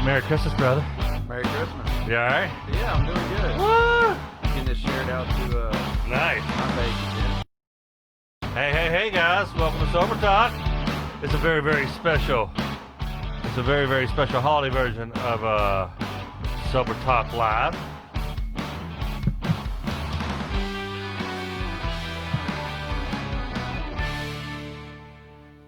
Merry Christmas, brother. Merry Christmas. You all right? Yeah, I'm doing good. Woo! Getting this shared out to Nice. my page again. Hey, guys. Welcome to Sober Talk. It's a very, very special holiday version of Sober Talk Live.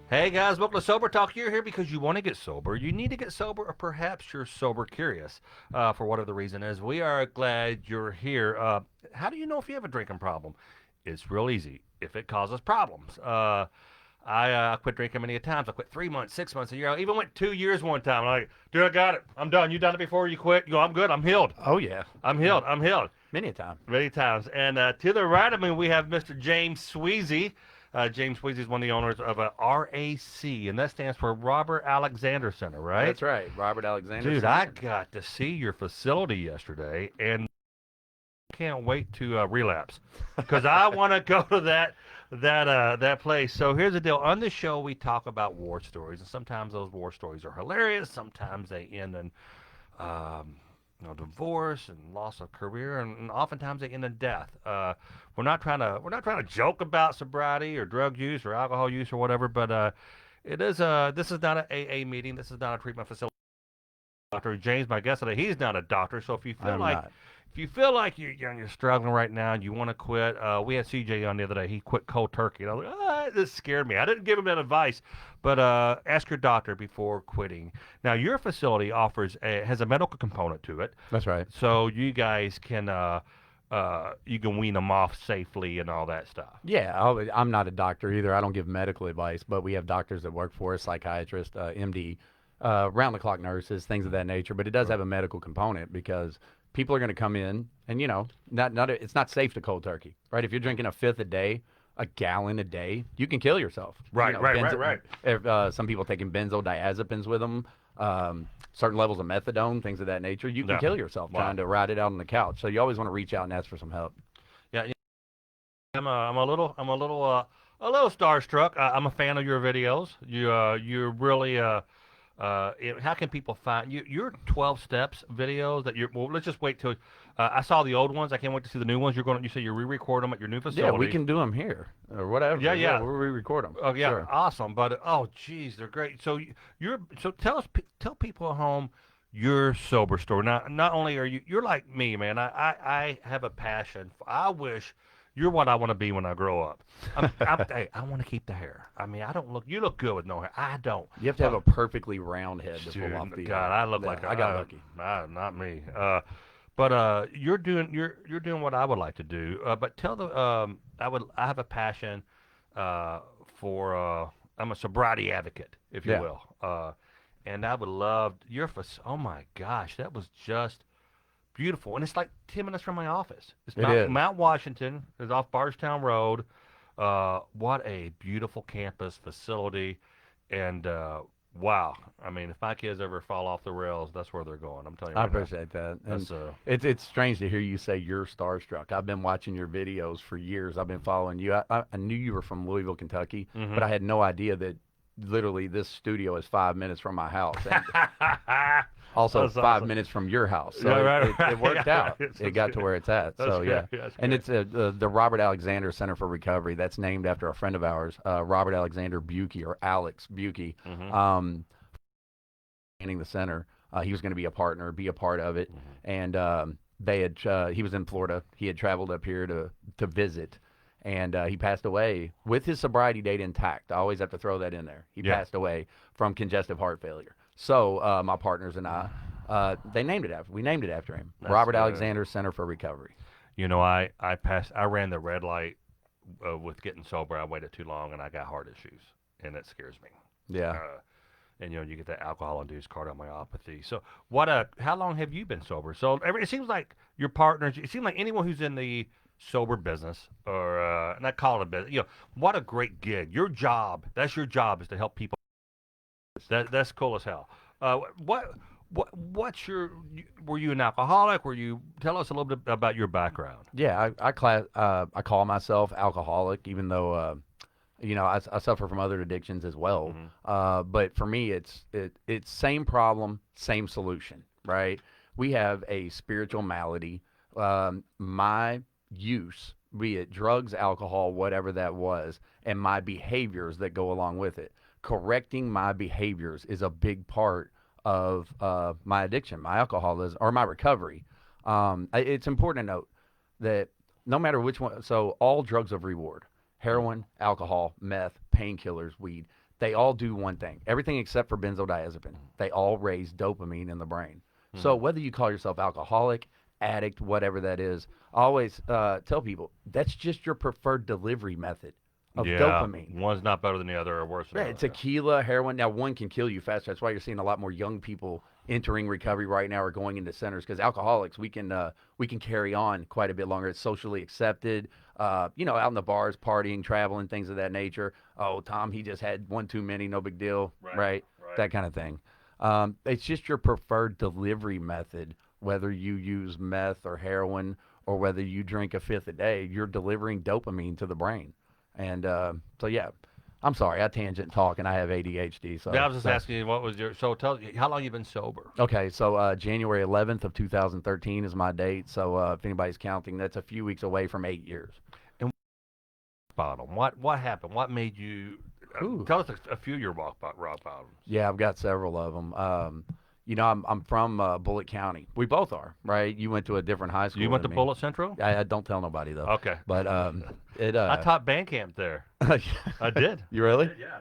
Hey guys, welcome to Sober Talk. You're here because you want to get sober. You need to get sober, or perhaps you're sober curious. For whatever the reason is, we are glad you're here. How do you know if you have a drinking problem? It's real easy. If it causes problems. I quit drinking many times. I quit 3 months, 6 months, a year. I even went 2 years one time. I'm like, dude, I got it. I'm done. You done it before you quit? You go, I'm good. I'm healed. Oh, yeah. I'm healed. I'm healed. Many a time. Many times. And to the right of me, we have Mr. James Sweezy. James Sweezy is one of the owners of RAC, and that stands for Robert Alexander Center, right? That's right. Robert Alexander Dude, Center. I got to see your facility yesterday, and can't wait to relapse because I want to go to that place. So here's the deal. On the show, we talk about war stories, and sometimes those war stories are hilarious. Sometimes they end in divorce and loss of career, and oftentimes they end in death. We're not trying to joke about sobriety or drug use or alcohol use or whatever, but this is not an AA meeting. This is not a treatment facility. Dr. James, my guest today, he's not a doctor, so if you feel like you're struggling right now and you want to quit, we had CJ on the other day. He quit cold turkey. And I was like, this scared me. I didn't give him that advice, but ask your doctor before quitting. Now, your facility has a medical component to it. That's right. So you guys can wean them off safely and all that stuff. Yeah, I'm not a doctor either. I don't give medical advice, but we have doctors that work for us, psychiatrists, MD, round-the-clock nurses, things of that nature. But it does have a medical component because people are going to come in, and it's not safe to cold turkey, right? If you're drinking a fifth a day, a gallon a day, you can kill yourself. Right. Some people taking benzodiazepines with them, certain levels of methadone, things of that nature. You can kill yourself trying to ride it out on the couch. So you always want to reach out and ask for some help. Yeah, I'm a little starstruck. I'm a fan of your videos. You're really how can people find you? Your 12 steps videos that let's just wait till I saw the old ones. I can't wait to see the new ones. You say you re-record them at your new facility. Yeah, we can do them here or whatever. Yeah. We'll re-record them. Oh yeah, sure. Awesome. But geez, they're great. So tell people at home your sober story. Not only are you're like me, man. I have a passion. I wish. You're what I want to be when I grow up. Hey, I want to keep the hair. I mean, you look good with no hair. I don't. You have to have a perfectly round head to pull off the. God, I look like I got lucky. Not me. But you're doing what I would like to do. But tell I have a passion for. I'm a sobriety advocate, if you will. And I would love oh my gosh, that was just beautiful, and it's like 10 minutes from my office. It's Mount Washington. It's off Bardstown Road. What a beautiful campus facility, and wow. I mean, if my kids ever fall off the rails, that's where they're going. I'm telling you. I appreciate that. And it's strange to hear you say you're starstruck. I've been watching your videos for years. I've been following you. I knew you were from Louisville, Kentucky, but I had no idea that literally this studio is 5 minutes from my house. Also, That's 5 awesome. minutes from your house, so right. it worked out. It got to where it's at. That's so great. yeah, That's and great. it's the Robert Alexander Center for Recovery. That's named after a friend of ours, Robert Alexander Buki, or Alex Buki. Running the center, he was going to be a partner, be a part of it, and he was in Florida. He had traveled up here to visit. And he passed away with his sobriety date intact. I always have to throw that in there. He passed away from congestive heart failure. So my partners and I, we named it after him. That's Robert good. Alexander Center for Recovery. I ran the red light with getting sober. I waited too long, and I got heart issues, and it scares me. Yeah. And you get that alcohol-induced cardiomyopathy. So how long have you been sober? So it seems like your partners. It seems like anyone who's in the sober business, or not call it a business. What a great gig. Your job. That's your job, is to help people. That's cool as hell. Were you an alcoholic? Tell us a little bit about your background. Yeah, I call myself alcoholic, even though I suffer from other addictions as well. Mhm. But for me, it's same problem, same solution, right? We have a spiritual malady. My use, be it drugs, alcohol, whatever that was, and my behaviors that go along with it. Correcting my behaviors is a big part of my addiction, my alcoholism, or my recovery. It's important to note that no matter which one, so all drugs of reward, heroin, alcohol, meth, painkillers, weed, they all do one thing. Everything except for benzodiazepine. They all raise dopamine in the brain. So Mhm. whether you call yourself alcoholic, addict, whatever that is, I always tell people that's just your preferred delivery method of Yeah, dopamine. one's not better than the other or worse than the Right, other. Yeah. tequila, heroin. Now, one can kill you faster. That's why you're seeing a lot more young people entering recovery right now or going into centers. Because alcoholics, we can carry on quite a bit longer. It's socially accepted. Out in the bars, partying, traveling, things of that nature. Oh, Tom, he just had one too many, no big deal, Right. right? Right. That kind of thing. It's just your preferred delivery method, whether you use meth or heroin or whether you drink a fifth a day. You're delivering dopamine to the brain, and so yeah. I'm sorry, I tangent talk and I have ADHD. Yeah, I So was just that's asking you what was your. So tell how long you been sober? okay. So January 11th of 2013 is my date. So if anybody's counting, that's a few weeks away from 8 years. And bottom. What happened? What made you? Whew. Tell us a few of your rock bottoms. Yeah, I've got several of them. I'm from Bullitt County. We both are, right? You went to a different high You school went than to me. Bullet Central? I don't tell nobody though. Okay. But it I taught band camp there. I did. You really? Yeah.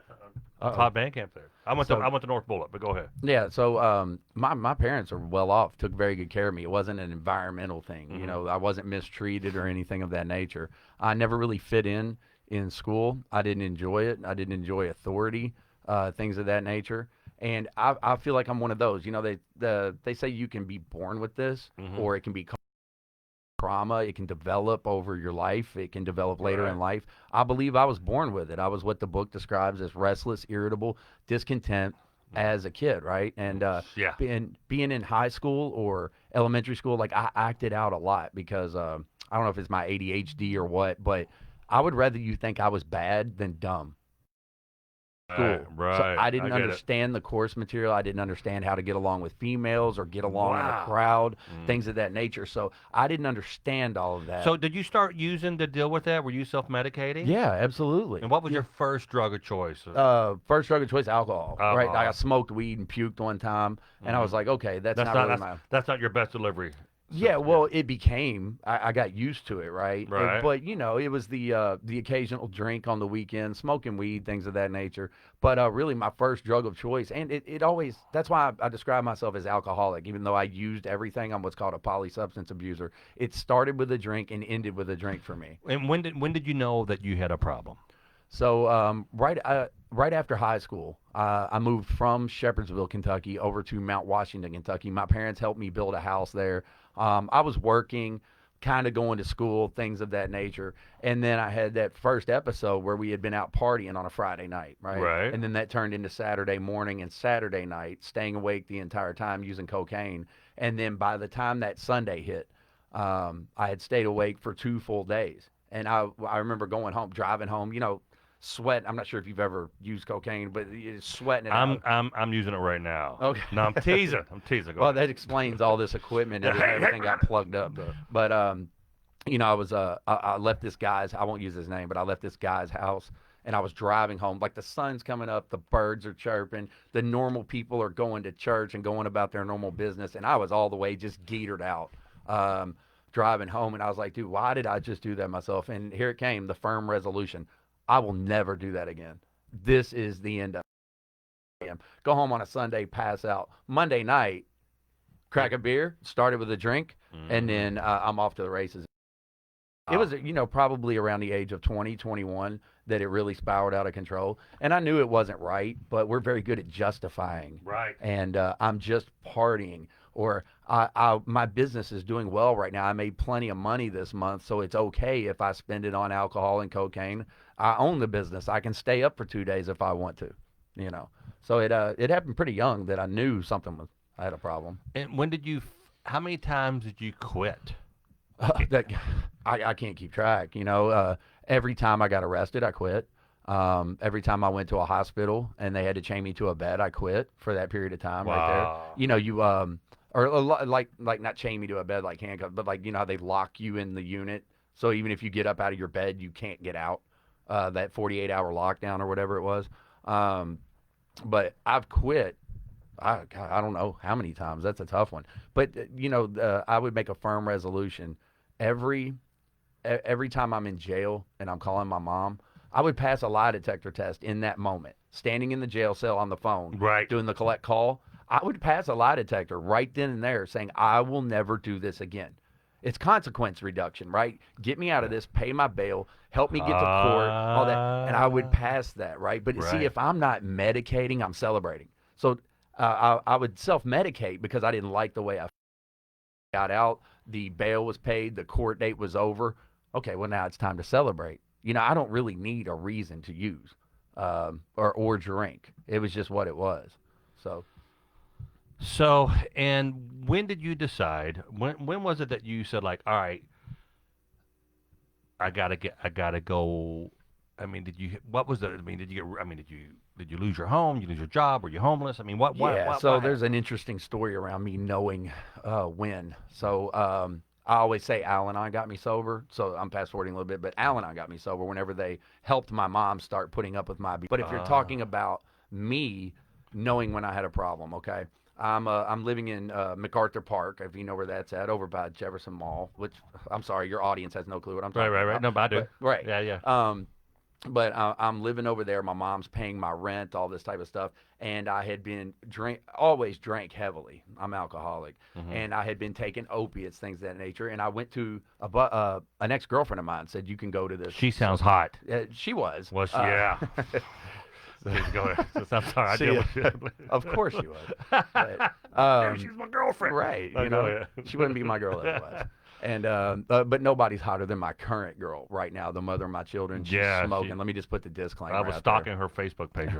I Uh-oh. taught band camp there. I went to So North Bullet, but go ahead. yeah, so my parents are well off, took very good care of me. It wasn't an environmental thing, Hmm. I wasn't mistreated or anything of that nature. I never really fit in school. I didn't enjoy it. I didn't enjoy authority, things of that nature. And I feel like I'm one of those. They say you can be born with this, Hmm. or it can be trauma. It can develop over your life. It can develop later Right. in life. I believe I was born with it. I was what the book describes as restless, irritable, discontent as a kid, right? And Yeah. being in high school or elementary school, like I acted out a lot because I don't know if it's my ADHD or what, but I would rather you think I was bad than dumb. Right. School. So Right. I I didn't get it. understand the course material. I didn't understand how to get along with females or get along in a Wow. crowd, Mm. things of that nature. So I didn't understand all of that. So did you start using to deal with that? Were you self-medicating? Yeah, absolutely. And what was Yeah. your first drug of choice? First drug of choice, alcohol. Right? Like I Alcohol. smoked weed and puked one time, and I Hmm. was like, okay, that's That's not not really my. that's not your best delivery Yeah, system. Yeah. well, it became. I got used to it, right? Right. But it was the occasional drink on the weekend, smoking weed, things of that nature. But really, my first drug of choice, and it always. That's why I describe myself as alcoholic, even though I used everything. I'm what's called a polysubstance abuser. It started with a drink and ended with a drink for me. And when did you know that you had a problem? So right after high school, I moved from Shepherdsville, Kentucky, over to Mount Washington, Kentucky. My parents helped me build a house there. I was working, kind of going to school, things of that nature. And then I had that first episode where we had been out partying on a Friday night, right? Right. And then that turned into Saturday morning and Saturday night, staying awake the entire time using cocaine. And then by the time that Sunday hit, I had stayed awake for 2 full days. And I remember going home, driving home, sweat. I'm not sure if you've ever used cocaine, but you're sweating it I'm out. I'm I'm using it right now. Okay. No, I'm teasing. I'm teasing. Go Well, ahead. that explains all this equipment and everything got plugged up. But I was I left this guy's. I won't use his name, but I left this guy's house. And I was driving home, like the sun's coming up, the birds are chirping, the normal people are going to church and going about their normal business, and I was all the way just geetered out, driving home, and I was like, dude, why did I just do that myself? And here it came, the firm resolution: I will never do that again. This is the end of it. Go home on a Sunday, pass out. Monday night, crack a beer, started with a drink, and Mhm. then I'm off to the races. It was, probably around the age of 20, 21 that it really spiraled out of control. And I knew it wasn't right, but we're very good at justifying. Right. And I'm just partying, or my business is doing well right now. I made plenty of money this month, so it's okay if I spend it on alcohol and cocaine. I own the business. I can stay up for 2 days if I want to, you know. So it happened pretty young that I knew I had a problem. And when did you? How many times did you quit? That I can't keep track. Every time I got arrested, I quit. Every time I went to a hospital and they had to chain me to a bed, I quit for that period of time right there. Wow. You know, or like not chain me to a bed like handcuffs, but like, you know how they lock you in the unit. So even if you get up out of your bed, you can't get out. That 48-hour lockdown or whatever it was. Um, but I've quit. God, I don't know how many times. That's a tough one. But I would make a firm resolution every every time I'm in jail and I'm calling my mom. I would pass a lie detector test in that moment, standing in the jail cell on the phone, Right. doing the collect call. I would pass a lie detector right then and there, saying I will never do this again. It's consequence reduction, right? Get me out of this, pay my bail, help me get to court, all that, and I would pass that, right? But see, Right. if I'm not medicating, I'm celebrating. So I would self-medicate because I didn't like the way I got out. The bail was paid, the court date was over. Okay, well now it's time to celebrate. I don't really need a reason to use or drink. It was just what it was. So So, and when did you decide? When was it that you said like, all right, I gotta go. I mean, did you? What was the? I mean, did you get? I mean, did you lose your home? Did you lose your job? Were you homeless? I mean, yeah, so what there's happened? an interesting story around me knowing when. So I always say Al-Anon got me sober. So I'm fast forwarding a little bit, but Al-Anon got me sober whenever they helped my mom start putting up with my. But if you're talking about me knowing when I had a problem, okay, I'm living in MacArthur Park, if you know where that's at, over by Jefferson Mall. Which I'm sorry, your audience has no clue what I'm Right, talking right, right. about. No, but I do. But right. Yeah, yeah. But I'm living over there. My mom's paying my rent, all this type of stuff, and I had been always drank heavily. I'm alcoholic, Hmm. and I had been taking opiates, things of that nature. And I went to an ex girlfriend of mine said you can go to this. She So sounds hot. she was. Was she? Yeah. Go ahead. I'm sorry. I deal she, with you. of course she was. But Maybe she's my girlfriend. right, No, go ahead. she wouldn't be my girl otherwise. And but nobody's hotter than my current girl right now, the mother of my children. She's Yeah, smoking. Let me just put the disclaimer I was out there. stalking her Facebook page.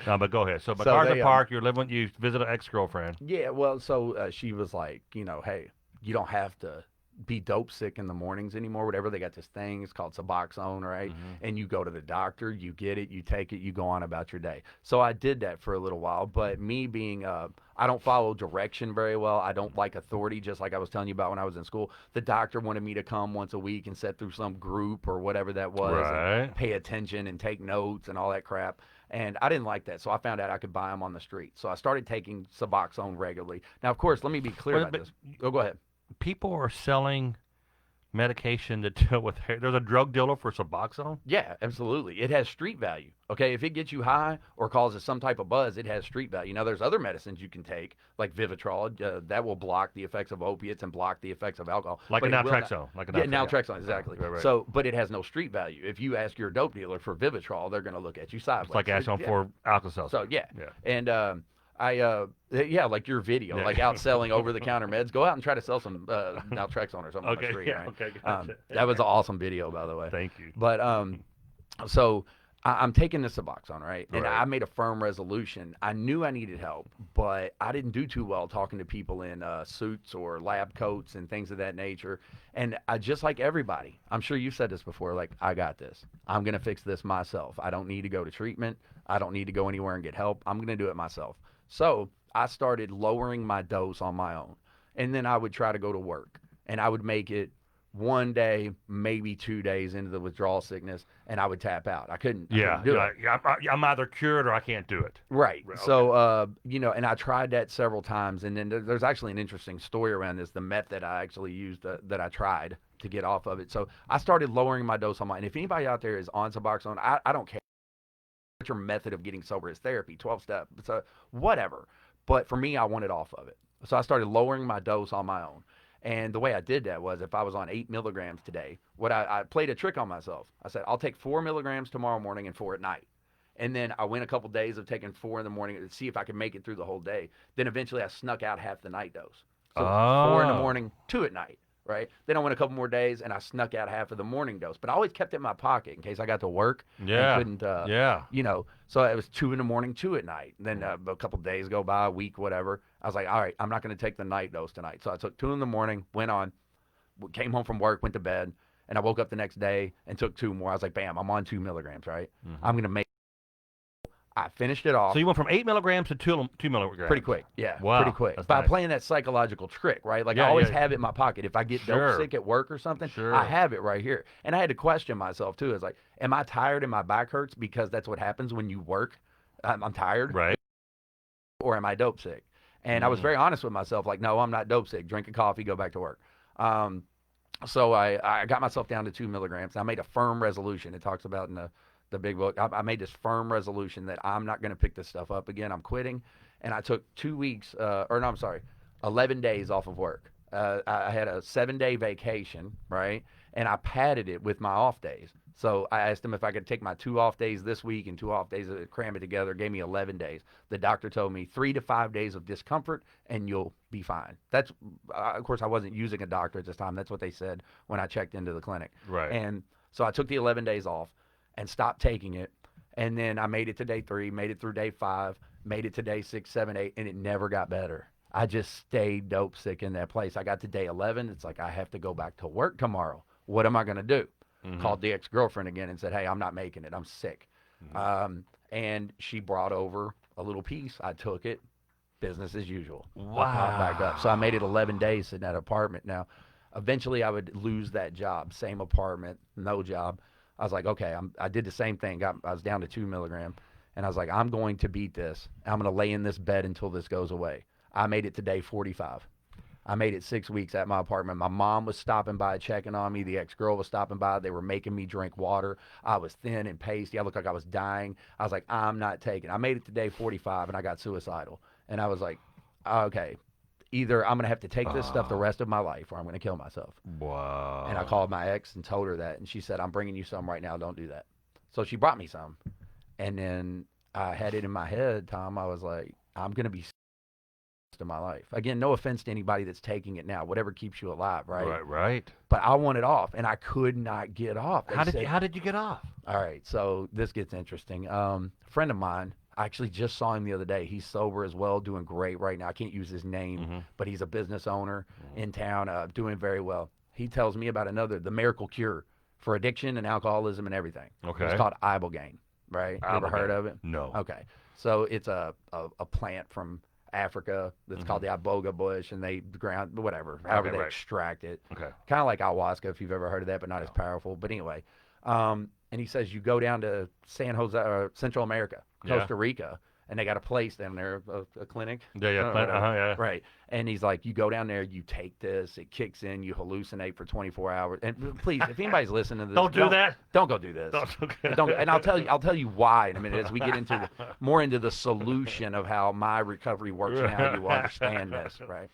No, but go ahead. So So MacArthur they Park, you're living. You visit an ex-girlfriend. yeah, well, so she was like, hey, you don't have to be dope sick in the mornings anymore. Whatever, they got this thing. It's called Suboxone, right? Hmm. And you go to the doctor, you get it, you take it, you go on about your day. So I did that for a little while. But me being, I don't follow direction very well. I don't like authority, just like I was telling you about when I was in school. The doctor wanted me to come once a week and sit through some group or whatever that was, and Right. pay attention and take notes and all that crap. And I didn't like that, so I found out I could buy them on the street. So I started taking Suboxone regularly. Now, of course, let me be clear about But this. Oh, go ahead. people are selling medication to deal with hair. There's a drug dealer for Suboxone. Yeah, absolutely. It has street value. Okay, if it gets you high or causes some type of buzz, it has street value. Now, there's other medicines you can take, like Vivitrol, that will block the effects of opiates and block the effects of alcohol. Like a But it will not. naltrexone. Like a Yeah, naltrexone. naltrexone, exactly. Right, right. So, but it has no street value. If you ask your dope dealer for Vivitrol, they're going to look at you sideways. It's like asking Yeah. for Alka-Seltzer. So yeah, Yeah. and yeah, like your video, Yeah. like out selling over-the-counter meds. Go out and try to sell some naltrexone or something on the Okay. street, Yeah. right? Okay. Gotcha. That was an awesome video, by the way. Thank you. But so I'm taking this Suboxone, right? And Right. I made a firm resolution. I knew I needed help, but I didn't do too well talking to people in suits or lab coats and things of that nature. And I just like everybody, I'm sure you've said this before, like, I got this. I'm going to fix this myself. I don't need to go to treatment. I don't need to go anywhere and get help. I'm going to do it myself. So I started lowering my dose on my own. And then I would try to go to work and I would make it one day, maybe 2 days into the withdrawal sickness, and I would tap out. I couldn't Yeah. do You're it. like, yeah, I'm either cured or I can't do it. Right. Right, So, and I tried that several times. And then there's actually an interesting story around this, the method I actually used that I tried to get off of it. So I started lowering my dose on my, and if anybody out there is on Suboxone, I don't care what your method of getting sober is, therapy, 12 step, so whatever. But for me, I wanted off of it. So I started lowering my dose on my own. And the way I did that was if I was on 8 milligrams today, I played a trick on myself. I said, I'll take 4 milligrams tomorrow morning and 4 at night. And then I went a couple days of taking 4 in the morning to see if I could make it through the whole day. Then eventually I snuck out half the night dose. So 4 in the morning, 2 at night, right? Then I went a couple more days and I snuck out half of the morning dose. But I always kept it in my pocket in case I got to work Yeah. and couldn't, Yeah. so it was 2 in the morning, 2 at night. Then a couple days go by, a week, whatever. I was like, all right, I'm not going to take the night dose tonight. So I took 2 in the morning, went on, came home from work, went to bed, And I woke up the next day and took 2 more. I was like, bam, I'm on 2 milligrams, right? Mm-hmm. I'm going to make, I finished it off. So you went from 8 milligrams to two milligrams. Pretty quick, yeah, pretty Wow, quick. that's By nice. playing that psychological trick, right? Like I Yeah, always yeah. have it in my pocket. If I get dope Sure. sick at work or something, Sure. I have it right here. And I had to question myself too. It's like, am I tired and my back hurts because that's what happens when you work? I'm tired, Right. or am I dope sick? And I was very honest with myself. Like, no, I'm not dope sick. Drink a coffee, go back to work. So I got myself down to 2 milligrams. And I made a firm resolution. It talks about in the big book. I made this firm resolution that I'm not going to pick this stuff up again. I'm quitting. And I took 2 weeks, 11 days off of work. I had a 7-day vacation, right? And I padded it with my off days. So I asked him if I could take my 2 off days this week and 2 off days, cram it together. Gave me 11 days. The doctor told me 3 to 5 days of discomfort and you'll be fine. That's, of course, I wasn't using a doctor at this time. That's what they said when I checked into the clinic. Right. And so I took the 11 days off and stopped taking it. And then I made it to day 3, made it through day 5, made it to day 6, 7, 8, and it never got better. I just stayed dope sick in that place. I got to day 11. It's like, I have to go back to work tomorrow. What am I going to do? Called the ex-girlfriend again and said, hey, I'm not making it. I'm sick. And she brought over a little piece. I took it. Business as usual. Wow. I popped back up. So I made it 11 days in that apartment. Now, eventually I would lose that job. Same apartment, no job. I was like, okay, I did the same thing. I was down to 2 milligram. And I was like, I'm going to beat this. I'm going to lay in this bed until this goes away. I made it to day 45. I made it 6 weeks at my apartment. My mom was stopping by checking on me. The ex-girl was stopping by. They were making me drink water. I was thin and pasty. I looked like I was dying. I was like, I'm not taking it. I made it to day 45 and I got suicidal. And I was like, okay, either I'm going to have to take this stuff the rest of my life or I'm going to kill myself. Wow. And I called my ex and told her that. And she said, I'm bringing you some right now. Don't do that. So she brought me some. And then I had it in my head, Tom. I was like, I'm going to be of my life. Again, no offense to anybody that's taking it now, whatever keeps you alive, right? Right. But I want it off, and I could not get off. How did you get off? All right, so this gets interesting. A friend of mine, I actually just saw him the other day. He's sober as well, doing great right now. I can't use his name, but he's a business owner in town, doing very well. He tells me about the miracle cure for addiction and alcoholism and everything. Okay. It's called ibogaine, right? You ever heard of it? No. Okay, so it's a plant from Africa that's called the iboga bush, and they ground however they extract it. Okay. Kind of like ayahuasca, if you've ever heard of that, but not as powerful. But anyway, and he says you go down to San Jose, Central America, Costa Rica, and they got a place down there, a clinic. Yeah. Right. And he's like, you go down there, you take this, it kicks in, you hallucinate for 24 hours. And please, if anybody's listening to this, don't do that. Don't go do this. And I'll tell you why in a minute as we get into more into the solution of how my recovery works and how you understand this, right?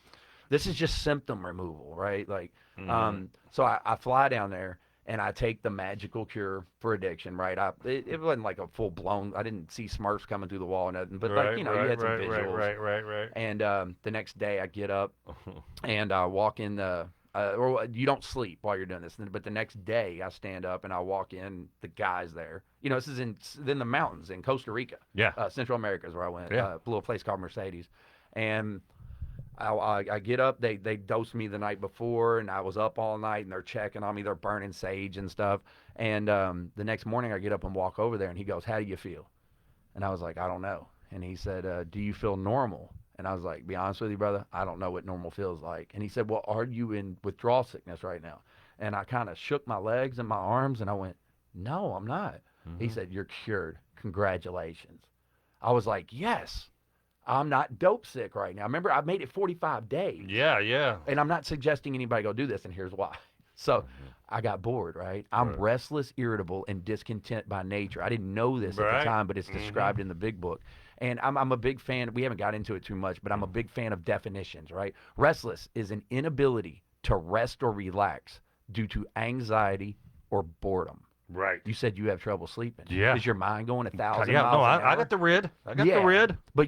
This is just symptom removal, right? Like, so I fly down there. And I take the magical cure for addiction, right? It wasn't like a full blown. I didn't see Smurfs coming through the wall or nothing, but you had some visuals. Right. And the next day I get up and I walk in or you don't sleep while you're doing this, but the next day I stand up and I walk in. The guys there, this is in the mountains in Costa Rica. Yeah. Central America is where I went. Yeah. A little place called Mercedes, and I get up. They dosed me the night before, and I was up all night, and they're checking on me. They're burning sage and stuff. And the next morning, I get up and walk over there, and he goes, "How do you feel?" And I was like, "I don't know." And he said, "Do you feel normal?" And I was like, "Be honest with you, brother, I don't know what normal feels like." And he said, "Well, are you in withdrawal sickness right now?" And I kind of shook my legs and my arms, and I went, "No, I'm not." He said, "You're cured. Congratulations." I was like, "Yes. I'm not dope sick right now." Remember, I made it 45 days. Yeah. And I'm not suggesting anybody go do this, and here's why. So I got bored, right? I'm restless, irritable, and discontent by nature. I didn't know this at the time, but it's described in the big book. And I'm a big fan. We haven't got into it too much, but I'm a big fan of definitions, right? Restless is an inability to rest or relax due to anxiety or boredom. Right. You said you have trouble sleeping. Yeah. Is your mind going 1,000 Yeah. miles No, an hour? I got the rid. The rid. But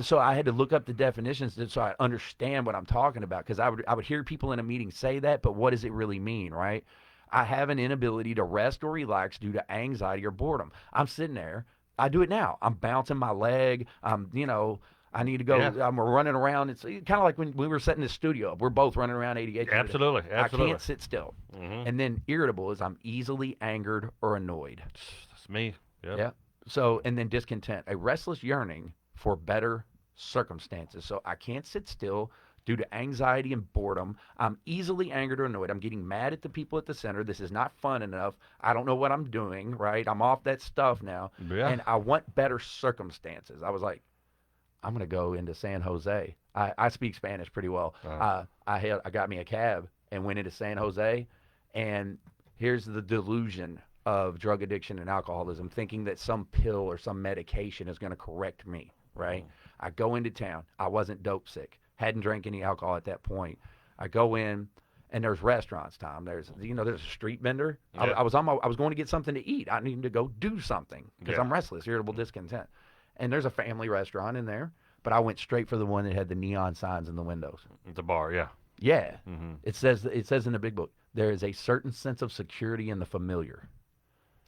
so I had to look up the definitions so I understand what I'm talking about, because I would hear people in a meeting say that, but what does it really mean, right? I have an inability to rest or relax due to anxiety or boredom. I'm sitting there. I do it now. I'm bouncing my leg. I I need to go. Yeah. I'm running around. It's kind of like when we were setting this studio up. We're both running around 88. Absolutely. I Absolutely. can't sit still. Mm-hmm. And then irritable is I'm easily angered or annoyed. That's me. Yep. Yeah. So, and then discontent, a restless yearning for better circumstances. So I can't sit still due to anxiety and boredom. I'm easily angered or annoyed. I'm getting mad at the people at the center. This is not fun enough. I don't know what I'm doing, right? I'm off that stuff now. Yeah. And I want better circumstances. I was like, I'm going to go into San Jose. I speak Spanish pretty well. I got me a cab and went into San Jose. And here's the delusion of drug addiction and alcoholism, thinking that some pill or some medication is going to correct me, right? I go into town. I wasn't dope sick. Hadn't drank any alcohol at that point. I go in, and there's restaurants, Tom. There's a street vendor. Yeah. I was going to get something to eat. I needed to go do something because Yeah. I'm restless, irritable, discontent. And there's a family restaurant in there, but I went straight for the one that had the neon signs in the windows. The bar. Yeah. Yeah. Mm-hmm. It says in the big book, there is a certain sense of security in the familiar.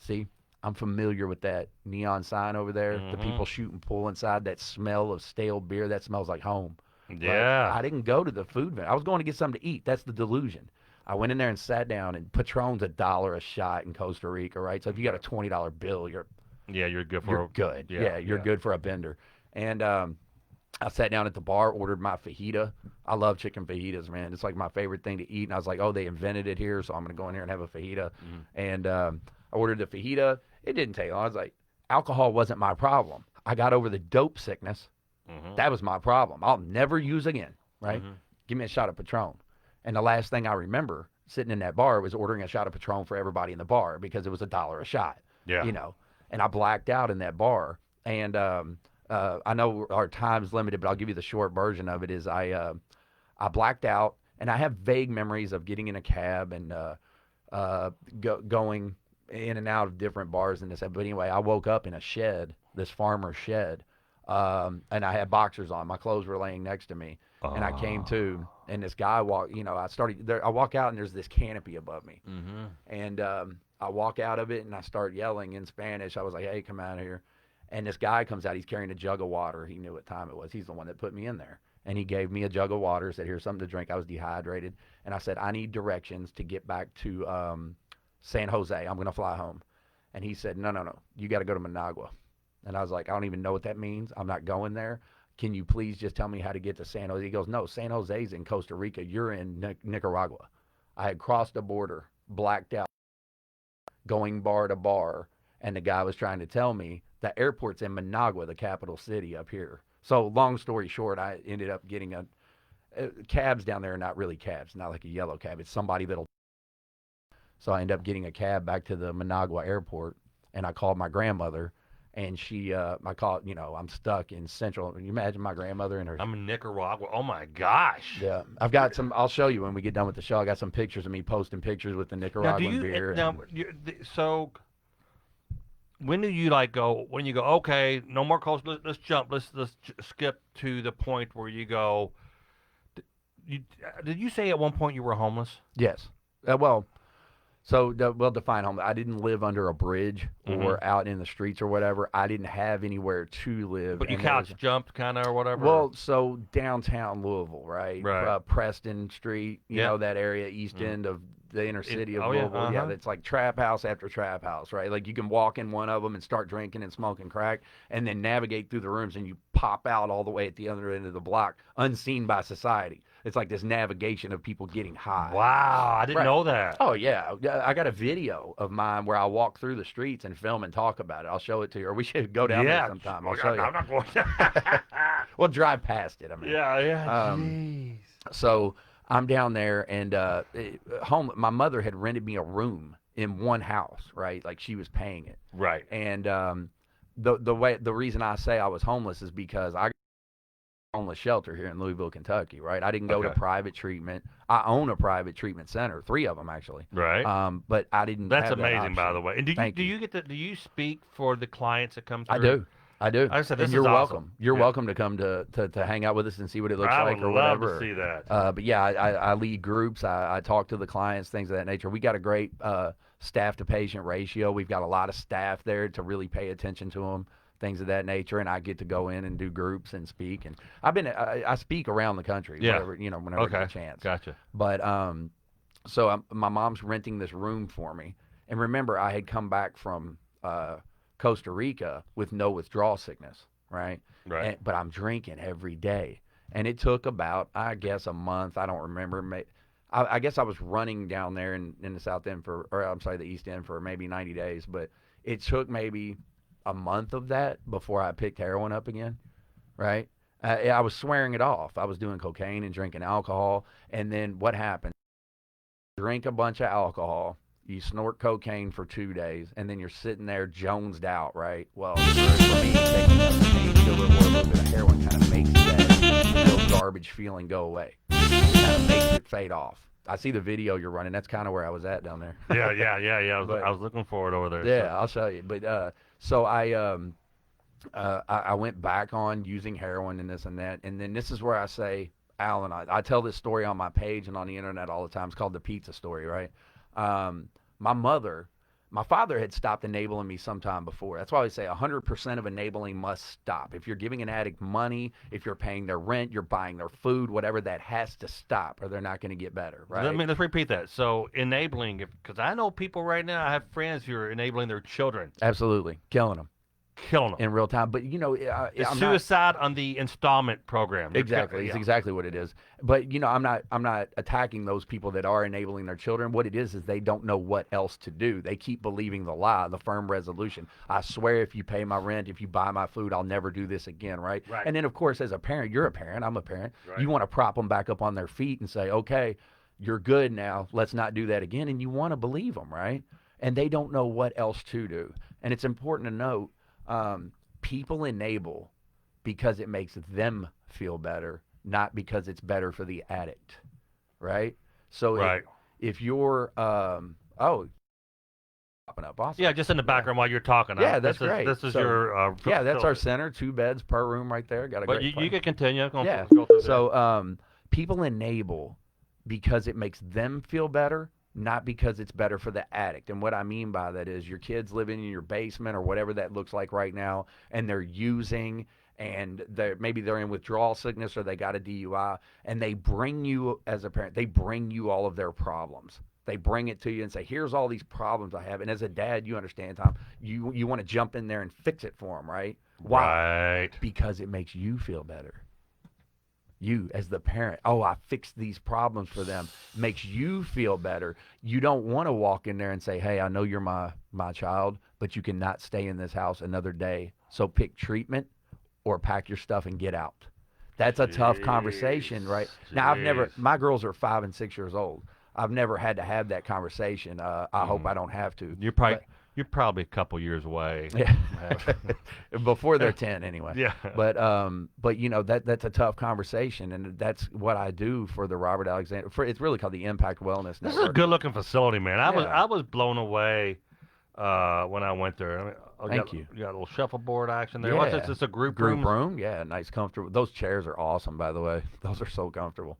See, I'm familiar with that neon sign over there. The people shooting pool inside, that smell of stale beer, that smells like home. Yeah. Right? I didn't go to the food vendor. I was going to get something to eat. That's the delusion. I went in there and sat down, and Patron's $1 a shot in Costa Rica, right? So if you got a $20 bill, you're good for you're good. Yeah, you're good for a bender. And I sat down at the bar, ordered my fajita. I love chicken fajitas, man. It's like my favorite thing to eat. And I was like, oh, they invented it here, so I'm going to go in here and have a fajita. And I ordered the fajita. It didn't take long. I was like, alcohol wasn't my problem. I got over the dope sickness. That was my problem. I'll never use again, right? Give me a shot of Patron. And the last thing I remember sitting in that bar was ordering a shot of Patron for everybody in the bar because it was $1 a shot. Yeah. And I blacked out in that bar. And I know our time's limited, but I'll give you the short version of it. Is I blacked out, and I have vague memories of getting in a cab and going in and out of different bars and this. But anyway, I woke up in a shed, this farmer's shed, and I had boxers on. My clothes were laying next to me, and I came to, and this guy walked. I walk out, and there's this canopy above me, and I walk out of it, and I start yelling in Spanish. I was like, "Hey, come out here!" And this guy comes out. He's carrying a jug of water. He knew what time it was. He's the one that put me in there. And he gave me a jug of water, said, here's something to drink. I was dehydrated. And I said, I need directions to get back to San Jose. I'm going to fly home. And he said, no. You got to go to Managua. And I was like, I don't even know what that means. I'm not going there. Can you please just tell me how to get to San Jose? He goes, no, San Jose's in Costa Rica. You're in Nicaragua. I had crossed the border, blacked out, going bar to bar. And the guy was trying to tell me the airport's in Managua, the capital city up here. So long story short, I ended up getting cabs down there are not really cabs, not like a yellow cab. It's somebody that'll. So I ended up getting a cab back to the Managua airport, and I called my grandmother, and I'm stuck in Central. Can you imagine my grandmother and her? I'm in Nicaragua. Oh my gosh. Yeah, I've got some. I'll show you when we get done with the show. I got some pictures of me posting pictures with the Nicaraguan beer. So when do you go? When you go, okay, no more calls. Let's jump. Let's skip to the point where you go. Did you say at one point you were homeless? Yes. Define homeless. I didn't live under a bridge or out in the streets or whatever. I didn't have anywhere to live. But you couch jumped kind of or whatever? Well, so downtown Louisville, right? Right. Preston Street, you know, that area, east end of the inner city of Louisville. Yeah, it's like trap house after trap house, right? Like you can walk in one of them and start drinking and smoking crack and then navigate through the rooms and you pop out all the way at the other end of the block, unseen by society. It's like this navigation of people getting high. Wow, I didn't know that. Oh, yeah. I got a video of mine where I walk through the streets and film and talk about it. I'll show it to you. Or we should go down there sometime. I'll show you. I'm not going to. We'll drive past it. I mean, jeez. So I'm down there, and my mother had rented me a room in one house, right? Like she was paying it. Right. And the reason I say I was homeless is because I homeless shelter here in Louisville, Kentucky, right? I didn't go to private treatment. I own a private treatment center, 3 of them actually. Right. But I didn't. That's have amazing, that by the way. And do you speak for the clients that come through? I do. I said, and you're welcome. Awesome. You're welcome to come to hang out with us and see what it looks like or whatever. whatever. I would love to see that. But yeah, I lead groups. I talk to the clients, things of that nature. We got a great staff to patient ratio. We've got a lot of staff there to really pay attention to them, things of that nature, and I get to go in and do groups and speak. And I speak around the country, Yeah. wherever, whenever I get Okay. a chance. Gotcha. But my mom's renting this room for me, and remember, I had come back from Costa Rica with no withdrawal sickness, right? Right. But I'm drinking every day, and it took about, I guess, a month. I don't remember. I guess I was running down there in the South End or I'm sorry, the East End for maybe 90 days, but it took maybe a month of that before I picked heroin up again, right? I was swearing it off. I was doing cocaine and drinking alcohol, and then what happened? Drink a bunch of alcohol, you snort cocaine for 2 days, and then you're sitting there jonesed out, right? Well, for me, taking a painkiller or a little bit of heroin kind of makes that garbage feeling go away. Kind of makes it fade off. I see the video you're running. That's kind of where I was at down there. Yeah. I was looking forward over there. Yeah, I'll show you. But so I went back on using heroin and this and that, and then this is where I say, Alan, I tell this story on my page and on the internet all the time. It's called the pizza story, right? My father had stopped enabling me sometime before. That's why I say 100% of enabling must stop. If you're giving an addict money, if you're paying their rent, you're buying their food, whatever, that has to stop, or they're not going to get better, right? Let's repeat that. So enabling, because I know people right now. I have friends who are enabling their children, Absolutely, killing them killing them. in real time. But It's I'm suicide on the installment program. Exactly. Yeah. It's exactly what it is. But I'm not attacking those people that are enabling their children. What it is they don't know what else to do. They keep believing the lie, the firm resolution. I swear if you pay my rent, if you buy my food, I'll never do this again, right? Right. And then of course as a parent, you're a parent, I'm a parent. Right. You want to prop them back up on their feet and say, "Okay, you're good now. Let's not do that again." And you want to believe them, right? And they don't know what else to do. And it's important to note people enable because it makes them feel better, not because it's better for the addict, right? So Right. if you're, popping up, awesome. Yeah, just in the background while you're talking. Yeah, that's great. This is So, your yeah, that's our facility. center, 2 beds per room right there. Got a But great you place. can continue. I'm gonna Yeah. go through So people enable because it makes them feel better, not because it's better for the addict. And what I mean by that is your kids living in your basement or whatever that looks like right now, and they're using, and maybe they're in withdrawal sickness or they got a DUI, and they bring you, as a parent, they bring you all of their problems. They bring it to you and say, "Here's all these problems I have." And as a dad, you understand, Tom, you want to jump in there and fix it for them, right? Why? Right. Because it makes you feel better. You as the parent, I fixed these problems for them, makes you feel better. You don't want to walk in there and say, "Hey, I know you're my child, but you cannot stay in this house another day. So pick treatment or pack your stuff and get out." That's a tough conversation, right? Now my girls are 5 and 6 years old. I've never had to have that conversation. I hope I don't have to. You're probably a couple years away. Yeah. Before they're 10 anyway. Yeah. But that's a tough conversation, and that's what I do for the Robert Alexander. It's really called the Impact Wellness This Network. is a good looking facility, man. Yeah. I was blown away when I went there. I mean, Thank you. You got a little shuffleboard action there. Yeah. What's this? It's a group room. room. Yeah, nice, comfortable. Those chairs are awesome, by the way. Those are so comfortable.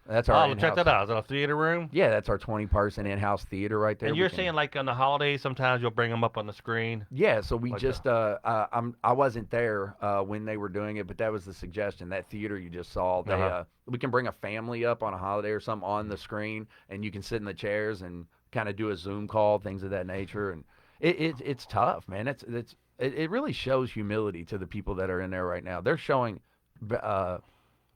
That's our Oh, check in-house- that out. Is that a theater room? Yeah, that's our 20-person in-house theater right there. And you're saying like on the holidays, sometimes you'll bring them up on the screen. Yeah, so we Like just I wasn't there when they were doing it, but that was the suggestion. That theater you just saw, we can bring a family up on a holiday or something on the screen, and you can sit in the chairs and kind of do a Zoom call, things of that nature. And it's tough, man. It really shows humility to the people that are in there right now. They're showing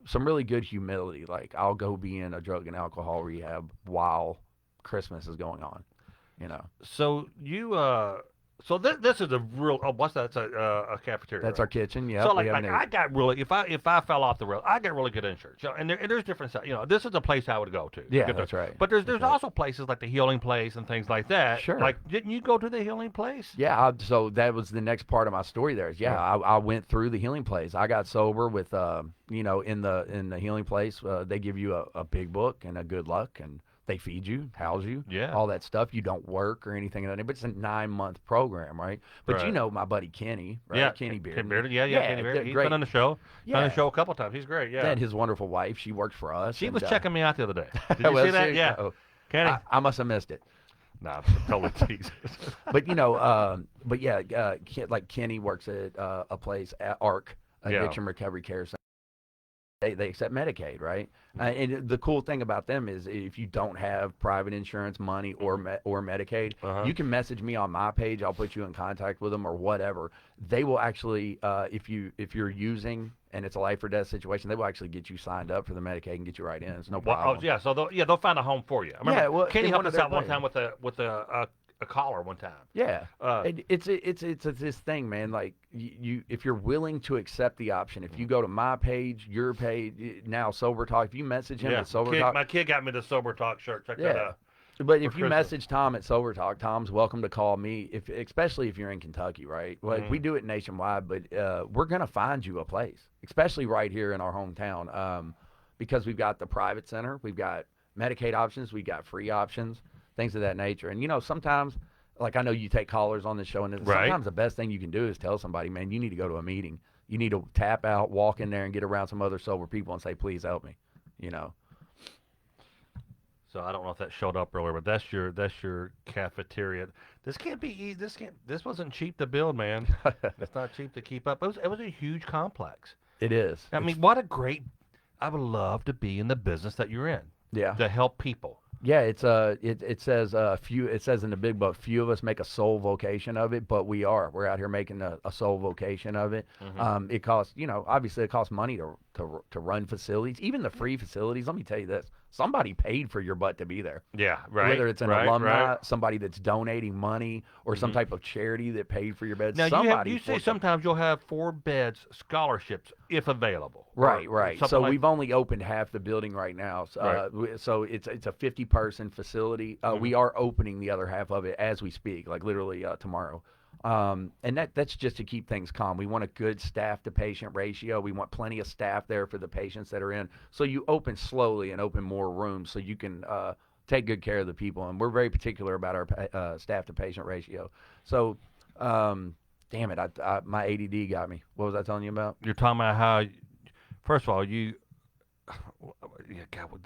some really good humility. Like, I'll go be in a drug and alcohol rehab while Christmas is going on, So this is a real. Oh, what's that? It's a cafeteria. That's right? our kitchen. Yeah. So I got really, if I fell off the rail, I got really good insurance. And there's different stuff. This is a place I would go to. Yeah, that's right. But there's right. also places like the Healing Place and things like that. Sure. Like, didn't you go to the Healing Place? Yeah. So that was the next part of my story. There is, I went through the Healing Place. I got sober with, in the Healing Place, they give you a big book and a good luck, and they feed you, house you, all that stuff. You don't work or anything like that, but it's a 9-month program, right? But right. my buddy Kenny, right? Yeah, Kenny Beard. Kenny Beard. Yeah, Kenny Beard. He's great. been on the show. Yeah. Been on the show a couple times. He's great. Yeah. And his wonderful wife, she works for us. She and, was checking me out the other day. Did you well, see that? there you Yeah. go. Kenny. I must have missed it. Nah, I'm totally teasing. But but yeah, like Kenny works at a place at ARC, Yeah. Addiction Recovery Care Center. They accept Medicaid, right? And the cool thing about them is if you don't have private insurance money or Medicaid, Uh-huh. you can message me on my page. I'll put you in contact with them or whatever. They will actually, if you're using and it's a life or death situation, they will actually get you signed up for the Medicaid and get you right in. It's no Well, oh, problem. yeah. So they'll find a home for you. I remember Yeah, well, Kenny in helped one of us their out one plays. time with a collar one time. Yeah, Uh, it's this thing, man. Like if you're willing to accept the option, if you go to my page, your page, now Sober Talk, if you message him yeah. at Sober Talk, My kid got me the sober talk shirt. Check that yeah. out But for if you Christmas. message Tom at Sober Talk, Tom's welcome to call me. If especially if you're in Kentucky, right? Like we do it nationwide, but we're gonna find you a place, especially right here in our hometown, because we've got the private center, we've got Medicaid options, we've got free options, things of that nature. And sometimes, like I know you take callers on the show, and Right. sometimes the best thing you can do is tell somebody, man, you need to go to a meeting. You need to tap out, walk in there, and get around some other sober people and say, please help me. You know. So I don't know if that showed up earlier, but that's your cafeteria. This can't be easy. This wasn't cheap to build, man. It's not cheap to keep up. It was a huge complex. It is. I mean, what a great. I would love to be in the business that you're in Yeah. to help people. Yeah, it says few. It says in the big book, few of us make a sole vocation of it, but we're out here making a sole vocation of it. It costs, obviously it costs money to run facilities, even the free facilities. Let me tell you this: somebody paid for your butt to be there. Yeah, right. Whether it's an right, alumni, right. somebody that's donating money, or some type of charity that paid for your bed. Now Somebody you say forced sometimes you'll have 4 beds scholarships if available. Right, or right. something So like. we've only opened half the building right now. So, so it's a 50-person facility. We are opening the other half of it as we speak, like literally tomorrow. And that's just to keep things calm. We want a good staff to patient ratio. We want plenty of staff there for the patients that are in. So you open slowly and open more rooms so you can take good care of the people. And we're very particular about our staff to patient ratio. So, damn it, my ADD got me. What was I telling you about? You're talking about how. First of all, you. Yeah, God, we're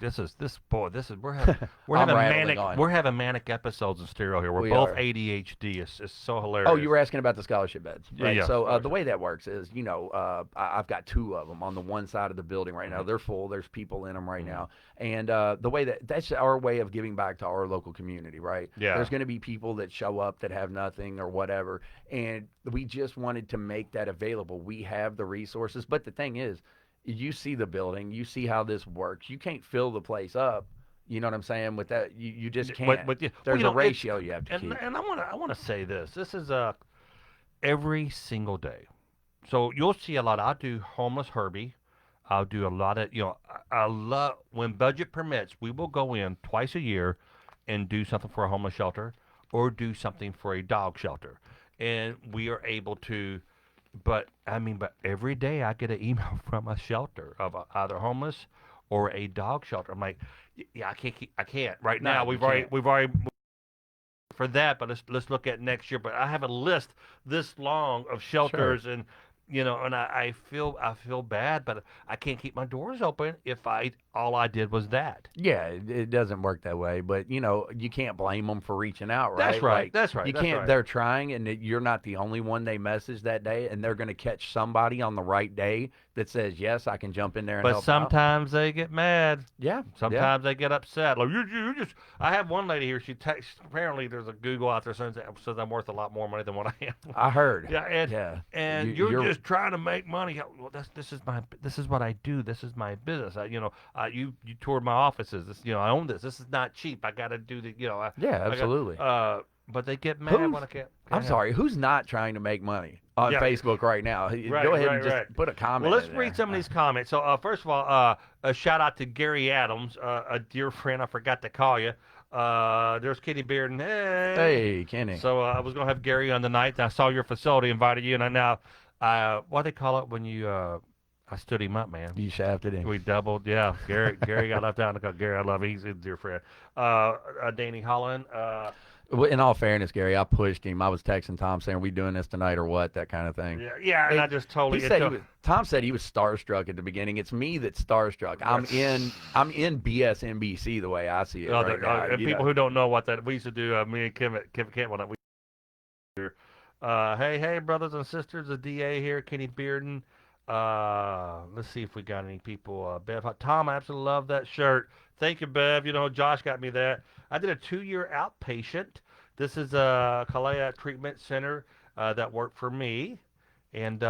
I'm having rattling manic on. we're having manic episodes in stereo here. We're We both are. ADHD. It's so hilarious. Oh, you were asking about the scholarship beds, Yeah, right? yeah, So scholarship. the way that works is, I've got 2 of them on the one side of the building right now. They're full. There's people in them right now, and the way that's our way of giving back to our local community, right? Yeah. There's going to be people that show up that have nothing or whatever, and we just wanted to make that available. We have the resources, but the thing is, you see the building, you see how this works. You can't fill the place up. You know what I'm saying? With that, you just can't. But There's well, a ratio you have to keep. and I wanna say this. This is every single day. So you'll see a lot. I'll do homeless Herbie. I'll do a lot of I love when budget permits. We will go in twice a year and do something for a homeless shelter or do something for a dog shelter, and we are able to. But I mean, but every day I get an email from a shelter of either homeless or a dog shelter. I'm like, yeah, I can't right No, now. you We've already for that, but let's look at next year. But I have a list this long of Sure. shelters and and I feel bad, but I can't keep my doors open if I all I did was that. Yeah, it doesn't work that way, but you can't blame them for reaching out, That's right? right. Like That's right. you That's can't. right. They're trying, and you're not the only one they message that day, and they're going to catch somebody on the right day that says, "Yes, I can jump in there and But help out." sometimes they get mad. Yeah, yeah, Sometimes they get upset. Like you just. I have one lady here. She texts. Apparently, there's a Google out there says I'm worth a lot more money than what I am. I heard. Yeah, and Yeah, and you're just trying to make money. Well, this is what I do. This is my business. You toured my offices. I own this. This is not cheap. I got to do the. yeah, I got. absolutely. But they get mad Who's? when I can't. I'm sorry. Who's not trying to make money on Yeah. Facebook right now? Right, Go ahead right, and just right. put a comment. Well, let's in read there. some of these comments. So, first of all, a shout out to Gary Adams, a dear friend. I forgot to call you. There's Kitty Bearden. Hey. Hey, Kenny. So I was gonna have Gary on the night. I saw your facility, invited you, and I now, what do they call it when you? I stood him up, man. You shafted him. We doubled, yeah. Gary got left out. Gary, I love him. He's a dear friend. Danny Holland. Well, in all fairness, Gary, I pushed him. I was texting Tom saying, "Are we doing this tonight or what?" That kind of thing. Yeah, yeah, and I just totally. Tom said he was starstruck at the beginning. It's me that's starstruck. I'm in BSNBC the way I see it right now. And people who don't know what that we used to do, me and Kim Campbell, we hey, brothers and sisters, the DA here, Kenny Bearden. Let's see if we got any people. Bev, Tom, I absolutely love that shirt. Thank you, Bev. You know, Josh got me that. I did a 2-year outpatient. This is a Kalea Treatment Center that worked for me. And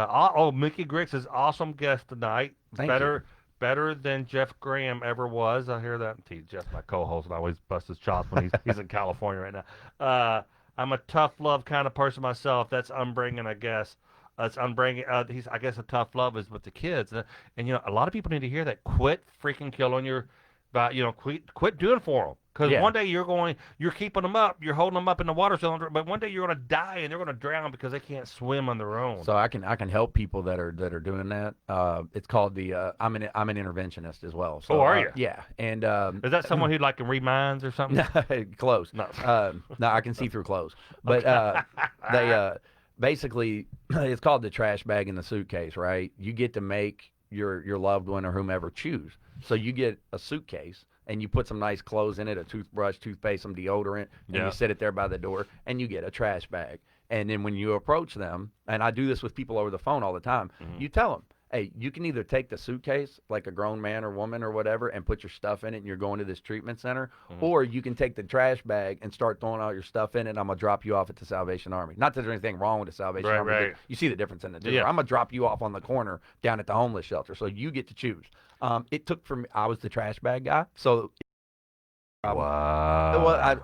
Mickey Griggs is awesome guest tonight. Thank you. Better than Jeff Graham ever was. I hear that. Jeff, my co-host, and I always bust his chops when he's in California right now. I'm a tough love kind of person myself. That's unbringing, I guess. It's unbringing. I guess a tough love is with the kids, and a lot of people need to hear that. Quit freaking killing your, quit doing for them. Because one day you're keeping them up, you're holding them up in the water cylinder, but one day you're going to die and they're going to drown because they can't swim on their own. So I can help people that are doing that. It's called the I'm an interventionist as well. So, are you? Yeah, and is that someone who can read minds or something? Close. No, no, I can see through clothes. But they basically it's called the trash bag in the suitcase, right? You get to make your loved one or whomever choose. So you get a suitcase. And you put some nice clothes in it, a toothbrush, toothpaste, some deodorant, and you sit it there by the door, and you get a trash bag. And then when you approach them, and I do this with people over the phone all the time, you tell them, hey, you can either take the suitcase, like a grown man or woman or whatever, and put your stuff in it, and you're going to this treatment center, or you can take the trash bag and start throwing all your stuff in it, and I'm going to drop you off at the Salvation Army. Not that there's anything wrong with the Salvation Army. Right. You see the difference in the two. Yeah. I'm going to drop you off on the corner down at the homeless shelter, so you get to choose. It took for me, I was the trash bag guy, so wow. Well,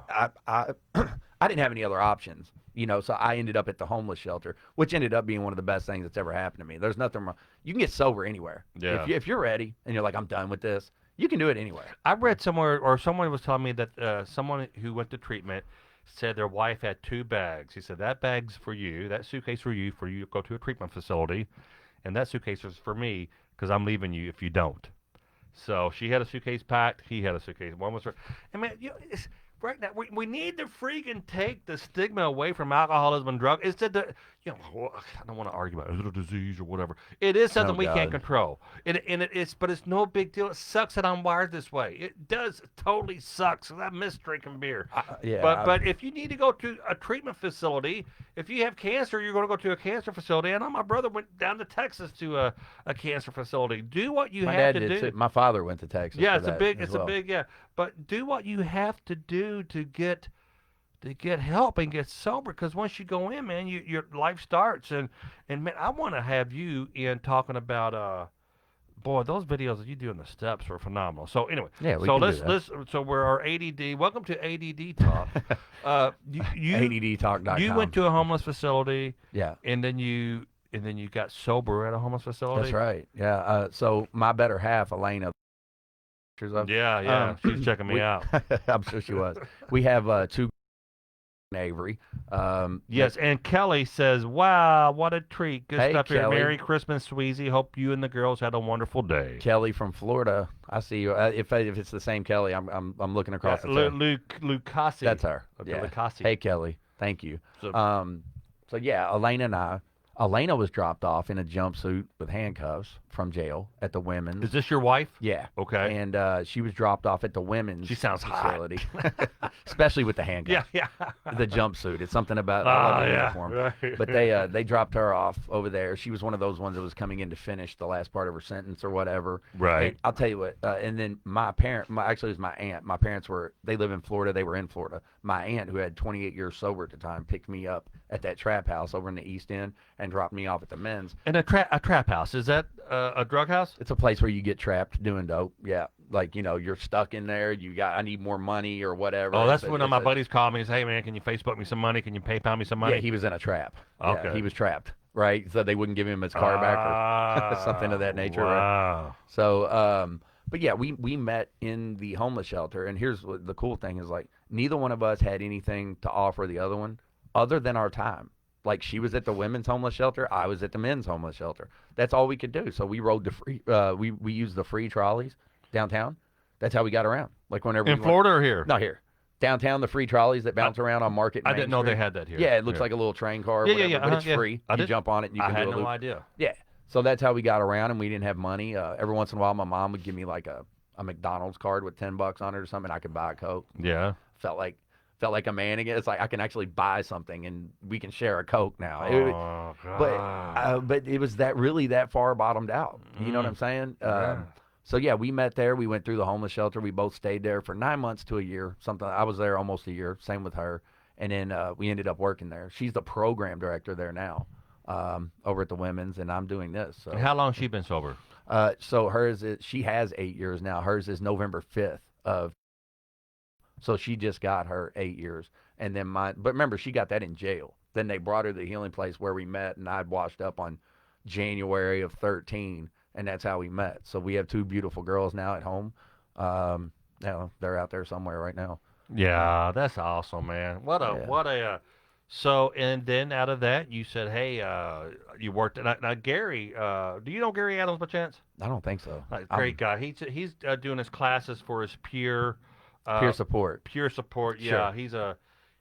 I didn't have any other options, so I ended up at the homeless shelter, which ended up being one of the best things that's ever happened to me. There's nothing wrong. You can get sober anywhere. Yeah. If you're ready and you're like, I'm done with this, you can do it anywhere. I read somewhere, or someone was telling me that someone who went to treatment said their wife had 2 bags. He said, that bag's for you, that suitcase for you to go to a treatment facility, and that suitcase is for me because I'm leaving you if you don't. So she had a suitcase packed. He had a suitcase. One was for, and man, it's, right now we need to freaking take the stigma away from alcoholism and drug. It's I don't want to argue about it. Is it a disease or whatever. It is something we can't control. But it's no big deal. It sucks that I'm wired this way. It does totally sucks. I miss drinking beer. But if you need to go to a treatment facility, if you have cancer, you're going to go to a cancer facility. I know my brother went down to Texas to a cancer facility. Do what you have to do. Too. My father went to Texas. Yeah, it's a big yeah. But do what you have to do to get help and get sober, because once you go in, man, your life starts. And man, I want to have you in talking about boy, those videos that you do in the steps were phenomenal. So anyway, so we're our ADD. Welcome to ADD Talk. ADDtalk.com. You went to a homeless facility. Yeah. And then you got sober at a homeless facility. That's right. Yeah. So my better half, Elena. Yeah. She's checking me out. I'm sure she was. We have 2 Avery. Yes, and Kelly says, wow, what a treat. Good stuff here. Kelly. Merry Christmas, Sweezy. Hope you and the girls had a wonderful day. Kelly from Florida. I see you. If it's the same Kelly, I'm looking across the Lucasi. That's her. Okay, Yeah. Lucasi. Hey, Kelly. Thank you. So yeah, Elena and I. Elena was dropped off in a jumpsuit with handcuffs from jail at the women's. Is this your wife? Yeah. Okay. And she was dropped off at the women's She sounds facility. Especially with the handcuffs. Yeah. The jumpsuit. It's something about the uniform. Right. But they dropped her off over there. She was one of those ones that was coming in to finish the last part of her sentence or whatever. Right. And I'll tell you what. And then actually it was my aunt. My parents they live in Florida. They were in Florida. My aunt, who had 28 years sober at the time, picked me up at that trap house over in the East End and dropped me off at the men's. And a trap house, is that a drug house? It's a place where you get trapped doing dope. Yeah. Like, you're stuck in there. I need more money or whatever. Oh, that's when my buddies call me and say, hey, man, can you Facebook me some money? Can you PayPal me some money? Yeah, he was in a trap. Okay. Yeah, he was trapped, right? So they wouldn't give him his car back or something of that nature. Wow. Right? So, but yeah, we met in the homeless shelter. And here's what the cool thing is, like, neither one of us had anything to offer the other one other than our time. Like, she was at the women's homeless shelter, I was at the men's homeless shelter. That's all we could do. So we rode the free. We used the free trolleys downtown. That's how we got around. Like whenever in Florida or here? Not here. downtown, the free trolleys that bounce around on Market I Main didn't know they Street. had that here. Yeah, it looks like a little train car or Yeah, whatever, but it's yeah. free. I You did. jump on it and you I can had do a no loop. idea. Yeah. So that's how we got around, and we didn't have money. Every once in a while, my mom would give me like a McDonald's card with $10 on it or something. I could buy a Coke. Yeah. Felt like a man again. It's like I can actually buy something, and we can share a Coke now. Oh God. But it was that far bottomed out. You know what I'm saying? Yeah. So yeah, we met there. We went through the homeless shelter. We both stayed there for 9 months to a year. Something. I was there almost a year. Same with her. And then we ended up working there. She's the program director there now, over at the women's, and I'm doing this. So And how long she been sober? so hers is, she has 8 years now. Hers is November 5th of. So she just got her 8 years, and then mine. But remember, she got that in jail. Then they brought her to the healing place where we met, and I washed up on January of 13, and that's how we met. So we have two beautiful girls now at home. They're out there somewhere right now. Yeah, that's awesome, man. Yeah. What a so and then out of that you said, hey, you worked now Gary, do you know Gary Adams by chance? I don't think so. Great guy. He's doing his classes for his peer Peer support. Pure support. Sure. Yeah,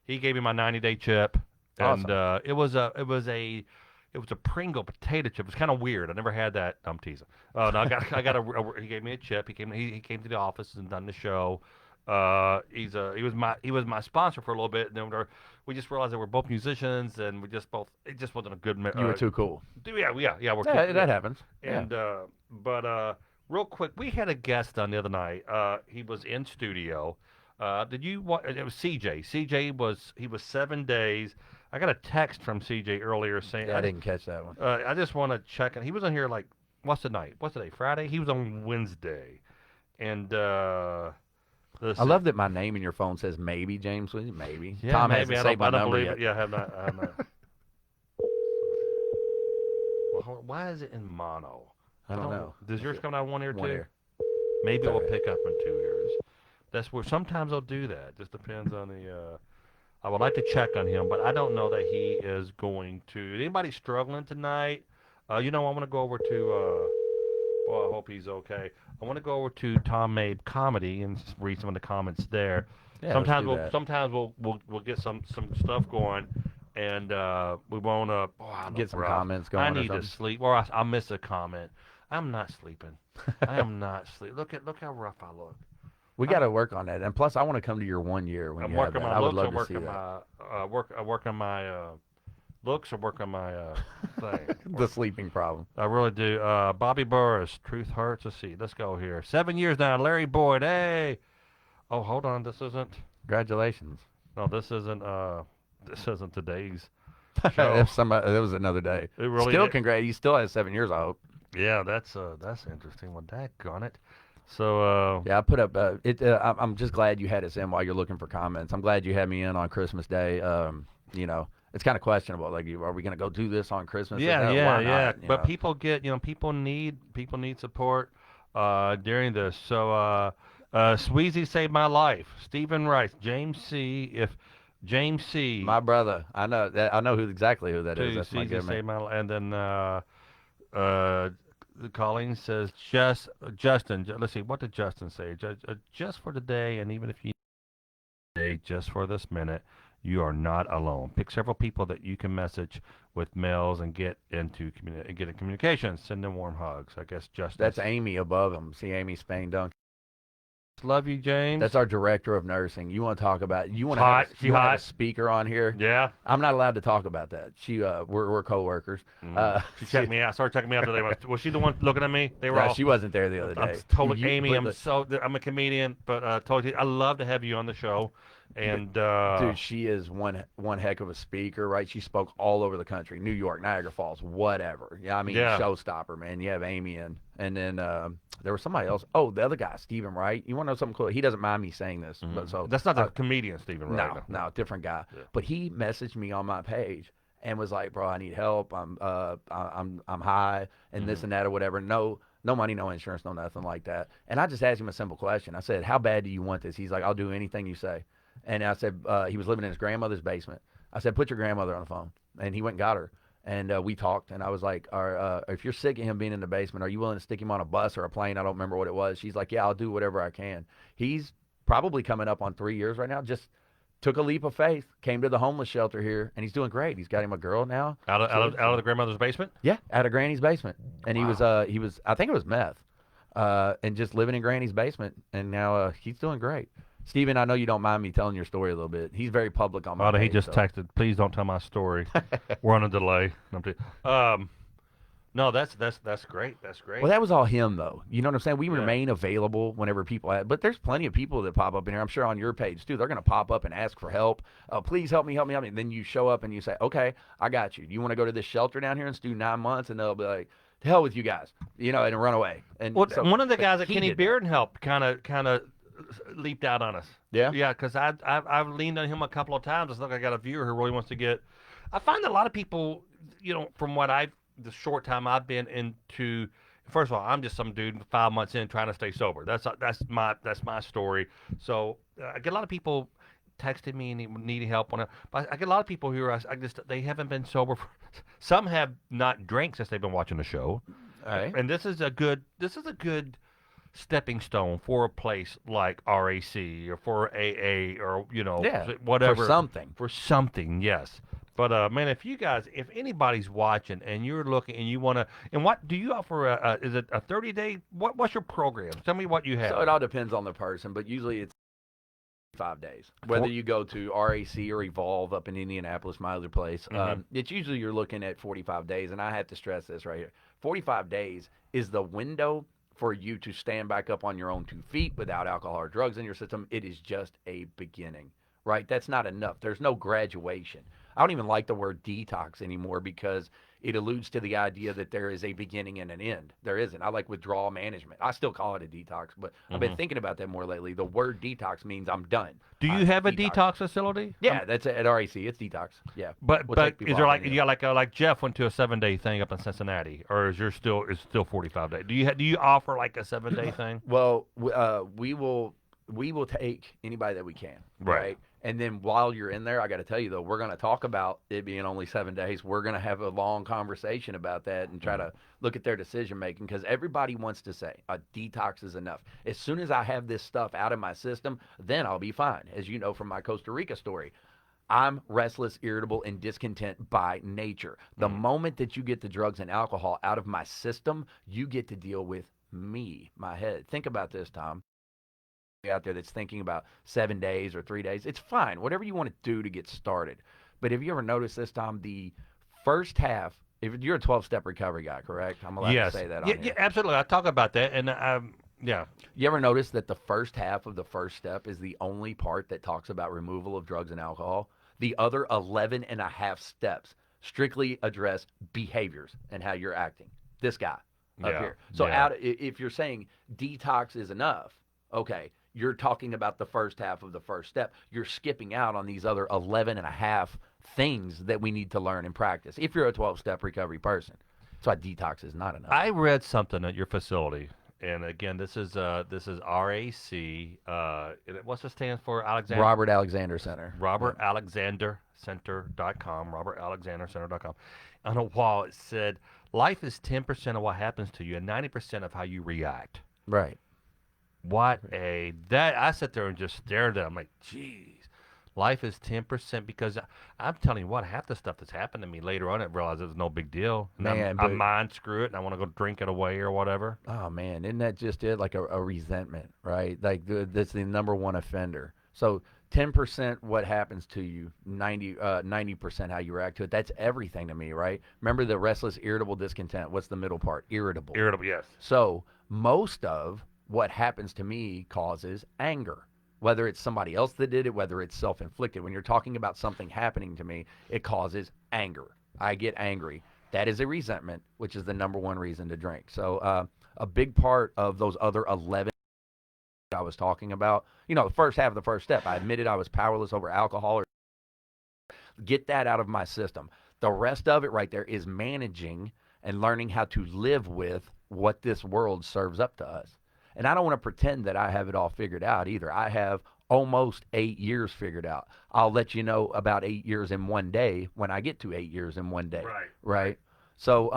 he gave me my 90-day chip, and Awesome. it was a Pringle potato chip. It's kind of weird. I never had that. I'm teasing. Oh no, I got he gave me a chip. He came to the office and done the show. He was my sponsor for a little bit, and then we just realized that we're both musicians, and it just wasn't a good. You were too cool. Yeah. That happens. And real quick, we had a guest on the other night. He was in studio. Did you? It was CJ. He was 7 days. I got a text from CJ earlier saying I didn't catch that one. I just want to check, and he was on here like what's the night? What's the day? Friday. He was on Wednesday, and I love that my name in your phone says maybe James Williams. Maybe yeah, Tom maybe. hasn't saved my I don't number believe yet. it. Yeah, I have not. I have not. Well, why is it in mono? I don't know. Does yours come out one ear One too? ear. Maybe Sorry. we'll pick up in 2 ears. That's where sometimes they'll do that. Just depends on the. I would like to check on him, but I don't know that he is going to. Anybody struggling tonight? I want to go over to. Well, I hope he's okay. I want to go over to Tom Mabe Comedy and read some of the comments there. Yeah, sometimes let's do that. sometimes we'll get some stuff going, and we won't Get some comments going. I or need to something. sleep, or I'll miss a comment. I'm not sleeping. I am not sleeping. Look how rough I look. We got to work on that, and plus, I want to come to your 1 year when I'm you have working that. my I would looks. love I to see work that. on my work on my looks. I work on my thing. The sleeping problem. I really do. Bobby Burris, Truth Hurts. Let's see. Let's go here. 7 years now. Larry Boyd. Hey. Oh, hold on. This isn't. Congratulations. No, this isn't. This isn't today's show. That was another day. It really Still, did. congrats. You still has 7 years, I hope. Yeah, that's interesting. Well, daggone it. So. Yeah, I put up. I'm just glad you had us in while you're looking for comments. I'm glad you had me in on Christmas Day. It's kind of questionable. Like, are we going to go do this on Christmas? Yeah. Why not, you But know? people need support during this. So, Sweezy saved my life. Stephen Rice, James C. My brother. I know that. I know exactly who that is. Too, That's my Sweezy good saved man. my life. And then the calling says Justin. Let's see, what did Justin say? Just for today, and even if you say just for this minute, you are not alone. Pick several people that you can message with mails and get in communication. Send them warm hugs. I guess Justin. That's Amy above him. See Amy Spain Dunk. Love you, James. That's our director of nursing. You want to talk about? You want Hot. to She have hot. a speaker on here? Yeah. I'm not allowed to talk about that. We're coworkers. She checked me out. Started checking me out today. Was she the one looking at me? They were No, all. she wasn't there the other I'm day. totally Amy. But I'm a comedian, but totally. I love to have you on the show. And dude, she is one heck of a speaker, right? She spoke all over the country, New York, Niagara Falls, whatever. Yeah, I mean, Yeah. showstopper, man. You have Amy in, and then there was somebody else. Oh, the other guy, Stephen Wright. You want to know something cool? He doesn't mind me saying this, but so that's not the comedian, Stephen. Right? no, different guy. Yeah. But he messaged me on my page and was like, "Bro, I need help. I'm high and this and that or whatever. No money, no insurance, no nothing like that." And I just asked him a simple question. I said, "How bad do you want this?" He's like, "I'll do anything you say." And I said, he was living in his grandmother's basement. I said, "Put your grandmother on the phone." And he went and got her. And we talked. And I was like, if you're sick of him being in the basement, are you willing to stick him on a bus or a plane? I don't remember what it was. She's like, "Yeah, I'll do whatever I can." He's probably coming up on 3 years right now. Just took a leap of faith, came to the homeless shelter here, and he's doing great. He's got him a girl now. Out of the grandmother's basement. Yeah, out of Granny's basement, and Wow. he was I think it was meth, and just living in Granny's basement, and now he's doing great. Steven, I know you don't mind me telling your story a little bit. He's very public on my Oh, he page, just so texted. Please don't tell my story. We're on a delay. No, that's great. That's well, great. that was all him though. You know what I'm saying? We Yeah. remain available whenever people but there's plenty of people that pop up in here. I'm sure on your page too. They're going to pop up and ask for help. Please help me, help me, help me. And then you show up and you say, okay, I got you. You want to go to this shelter down here and do 9 months? And they'll be like, to hell with you guys, and run away. And Well, so, one of the but guys at he Kenny did that. Bearden helped kind of leaped out on us. Yeah. Yeah, because I've leaned on him a couple of times. It's like I got a viewer who really wants to get. I find that a lot of people, from what the short time I've been into. First of all, I'm just some dude 5 months in trying to stay sober. That's my story. So I get a lot of people texting me and needing help on it. But I get a lot of people who are I just they haven't been sober. Some have not drank since they've been watching the show, All right. and this is a good stepping stone for a place like RAC or for AA or Yeah. For whatever something. for something. Yes. But man, if anybody's watching and you're looking and you want to, and what do you offer? Is it a 30-day? What's your program? Tell me what you have. So it all depends on the person, but usually it's 5 days. Whether you go to RAC or Evolve up in Indianapolis, my other place, it's usually you're looking at 45 days. And I have to stress this right here: 45 days is the window for you to stand back up on your own 2 feet without alcohol or drugs in your system. It is just a beginning, right? That's not enough. There's no graduation. I don't even like the word detox anymore because it alludes to the idea that there is a beginning and an end. There isn't. I like withdrawal management. I still call it a detox, but I've been thinking about that more lately. The word detox means I'm done. Do you I'm have a detox. detox facility? Yeah, that's at RAC. It's detox. Yeah, But we'll but take people is there off like any- you got like Jeff went to a 7-day thing up in Cincinnati, or is still 45 days? Do you offer like a 7-day thing? Well, we will take anybody that we can, right? And then while you're in there, I got to tell you though, we're going to talk about it being only 7 days. We're going to have a long conversation about that and try to look at their decision making because everybody wants to say a detox is enough. As soon as I have this stuff out of my system, then I'll be fine. As you know from my Costa Rica story, I'm restless, irritable, and discontent by nature. The moment that you get the drugs and alcohol out of my system, you get to deal with me, my head. Think about this, Tom. Out there that's thinking about 7 days or 3 days, it's fine. Whatever you want to do to get started. But have you ever noticed this, Tom? The first half, if you're a 12-step recovery guy, correct? I'm allowed Yes. to say that on Yeah, here. yeah, absolutely. I talk about that, and yeah. You ever notice that the first half of the first step is the only part that talks about removal of drugs and alcohol? The other 11 and a half steps strictly address behaviors and how you're acting. This guy up Yeah, here. So yeah. if you're saying detox is enough, okay, you're talking about the first half of the first step. You're skipping out on these other 11 and a half things that we need to learn and practice if you're a 12-step recovery person. That's why detox is not enough. I read something at your facility, and again, this is RAC. What's it stand for? Alexander Robert Alexander Center. RobertAlexanderCenter.com. RobertAlexanderCenter.com. On a wall, it said, "Life is 10% of what happens to you, and 90% of how you react." Right. That I sit there and just stared at it. I'm like, geez, life is 10% because I'm telling you what, half the stuff that's happened to me later on, I realized it was no big deal. And Man, I but- mind screw it and I want to go drink it away or whatever. Oh man, isn't that just it? Like a resentment, right? Like that's the number one offender. So 10% what happens to you, 90% how you react to it. That's everything to me, right? Remember the restless, irritable, discontent. What's the middle part? Irritable. Irritable, yes. So most of what happens to me causes anger. Whether it's somebody else that did it, whether it's self-inflicted. When you're talking about something happening to me, it causes anger. I get angry. That is a resentment, which is the number one reason to drink. So a big part of those other 11 I was talking about, the first half of the first step, I admitted I was powerless over alcohol. Or get that out of my system. The rest of it right there is managing and learning how to live with what this world serves up to us. And I don't want to pretend that I have it all figured out either. I have almost 8 years figured out. I'll let you know about 8 years in one day when I get to 8 years in one day. Right. So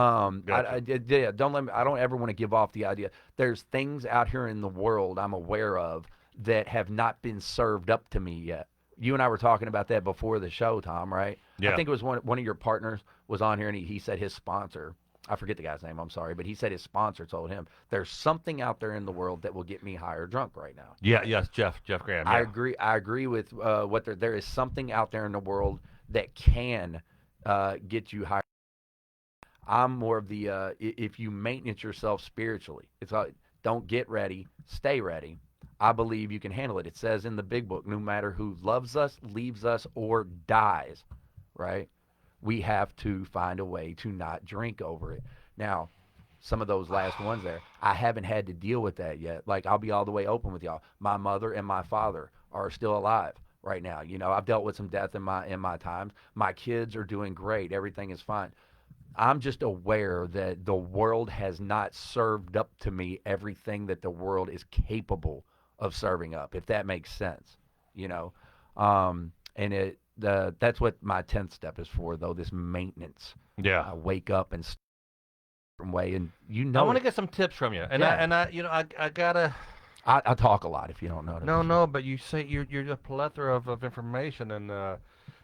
Gotcha. don't let me, I don't ever want to give off the idea. There's things out here in the world I'm aware of that have not been served up to me yet. You and I were talking about that before the show, Tom, right? I Yeah. think it was one of your partners was on here, and he said his sponsor, I forget the guy's name, I'm sorry, but he said his sponsor told him, there's something out there in the world that will get me high or drunk right now. Yeah. Right? Yes. Jeff Graham. I Yeah. agree. I agree with what there is something out there in the world that can get you high. I'm more of the if you maintenance yourself spiritually, it's like don't get ready, stay ready. I believe you can handle it. It says in the big book, no matter who loves us, leaves us, or dies, right? We have to find a way to not drink over it. Now, some of those last ones there, I haven't had to deal with that yet. Like I'll be all the way open with y'all. My mother and my father are still alive right now. You know, I've dealt with some death in my times. My kids are doing great. Everything is fine. I'm just aware that the world has not served up to me everything that the world is capable of serving up, if that makes sense. You know, and that's what my 10th step is for, though. This maintenance. Yeah. I wake up and way, and you I know want it. to get some tips from you, and Yeah, I gotta. I talk a lot if you don't notice. No, but you say you're a plethora of information, and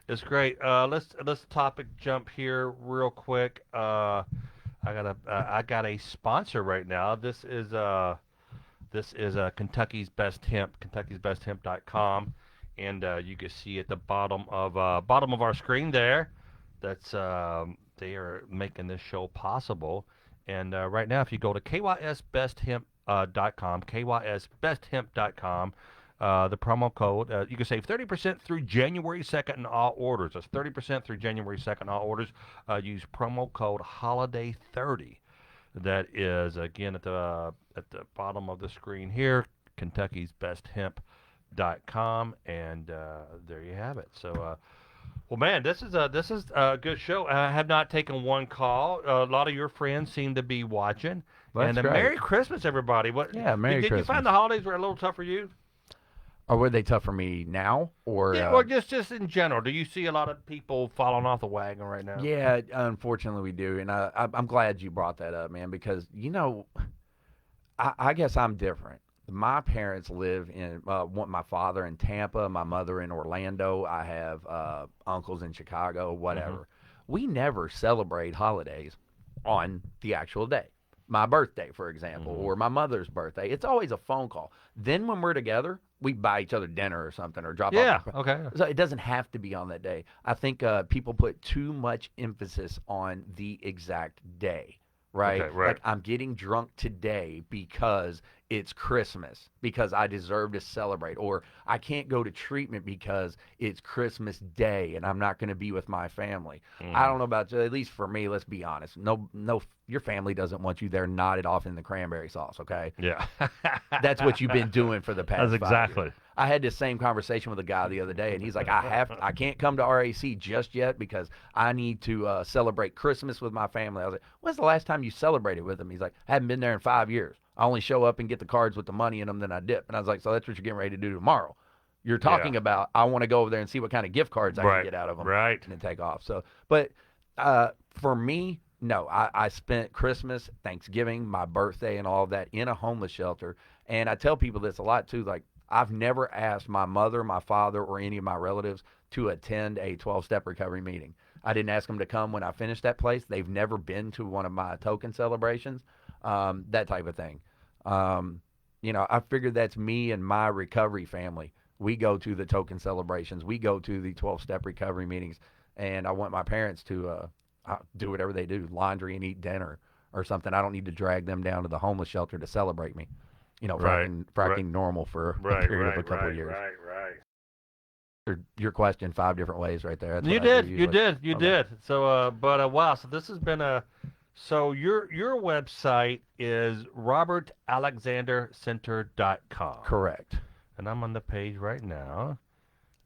it's great. Let's topic jump here real quick. I got a sponsor right now. This is Kentucky's Best Hemp, Kentucky'sBestHemp.com, and you can see at the bottom of our screen there. That's they are making this show possible. And right now, if you go to KYSBestHemp.com, KYSBestHemp.com, the promo code, you can save 30% through January 2nd in all orders. That's 30% through January 2nd in all orders. Use promo code HOLIDAY30. That is again at the bottom of the screen here, Kentucky'sBestHemp.com, and there you have it. So, well, man, this is a good show. I have not taken one call. A lot of your friends seem to be watching. Well, And that's great. Merry Christmas, everybody. What? Yeah, Merry did you Christmas. find the holidays were a little tough for you? Or were they tough for me now, or? Yeah, or just in general. Do you see a lot of people falling off the wagon right now? Yeah, unfortunately we do, and I'm glad you brought that up, man, because you know, I guess I'm different. My parents live in my father in Tampa, my mother in Orlando. I have uncles in Chicago, whatever. We never celebrate holidays on the actual day. My birthday, for example, or my mother's birthday. It's always a phone call. Then when we're together, we buy each other dinner or something or drop Yeah. off. Okay. So it doesn't have to be on that day. I think people put too much emphasis on the exact day, right? Okay, right. Like I'm getting drunk today because it's Christmas, because I deserve to celebrate, or I can't go to treatment because it's Christmas Day and I'm not going to be with my family. I don't know about you, at least for me, let's be honest. No, your family doesn't want you there nodded off in the cranberry sauce, okay? Yeah. That's what you've been doing for the past That's 5 exactly. years. I had this same conversation with a guy the other day, and he's like, I can't come to RAC just yet because I need to celebrate Christmas with my family. I was like, when's the last time you celebrated with them? He's like, I haven't been there in 5 years. I only show up and get the cards with the money in them, then I dip. And I was like, so that's what you're getting ready to do tomorrow. You're talking about, I want to go over there and see what kind of gift cards I can get out of them. Right. And then take off. So, but for me, no, I spent Christmas, Thanksgiving, my birthday, and all of that in a homeless shelter. And I tell people this a lot too. Like, I've never asked my mother, my father, or any of my relatives to attend a 12-step recovery meeting. I didn't ask them to come when I finished that place. They've never been to one of my token celebrations, that type of thing. You know, I figured that's me and my recovery family. We go to the token celebrations. We go to the 12-step recovery meetings. And I want my parents to do whatever they do, laundry and eat dinner or something. I don't need to drag them down to the homeless shelter to celebrate me. You know, fracking normal for a period of a couple of years. Right. Your question, 5 different ways right there. That's You what I did. do You usually. did. You did. So, but wow. So this has been a. So your website is robertalexandercenter.com. Correct. And I'm on the page right now.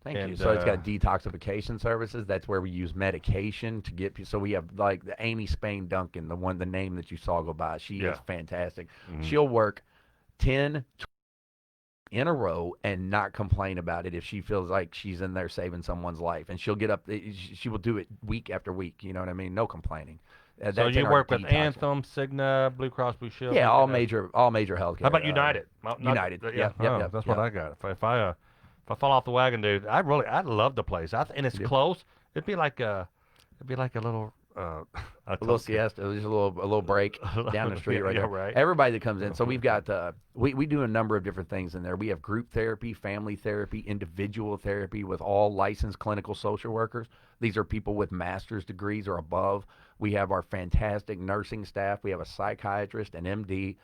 Thank you. And, So it's got detoxification services. That's where we use medication to get people. So we have like the Amy Spain Duncan, the name that you saw go by. She is fantastic. She'll work 10 in a row and not complain about it if she feels like she's in there saving someone's life. And she'll get up. She will do it week after week. You know what I mean? No complaining. So That's in you our work with detox. Anthem, Cigna, Blue Cross Blue Shield. Yeah, all major How healthcare. about United? Not, United. yeah, Yep. Yep. oh, Yep. that's what Yep. I got. If I fall off the wagon, dude, I love the place. And it's You do. close. It'd be like a little I A little told siesta, just a little break down the street yeah, right yeah, there. right. Everybody that comes in, so we've got we do a number of different things in there. We have group therapy, family therapy, individual therapy with all licensed clinical social workers. These are people with master's degrees or above. We have our fantastic nursing staff. We have a psychiatrist, an MD.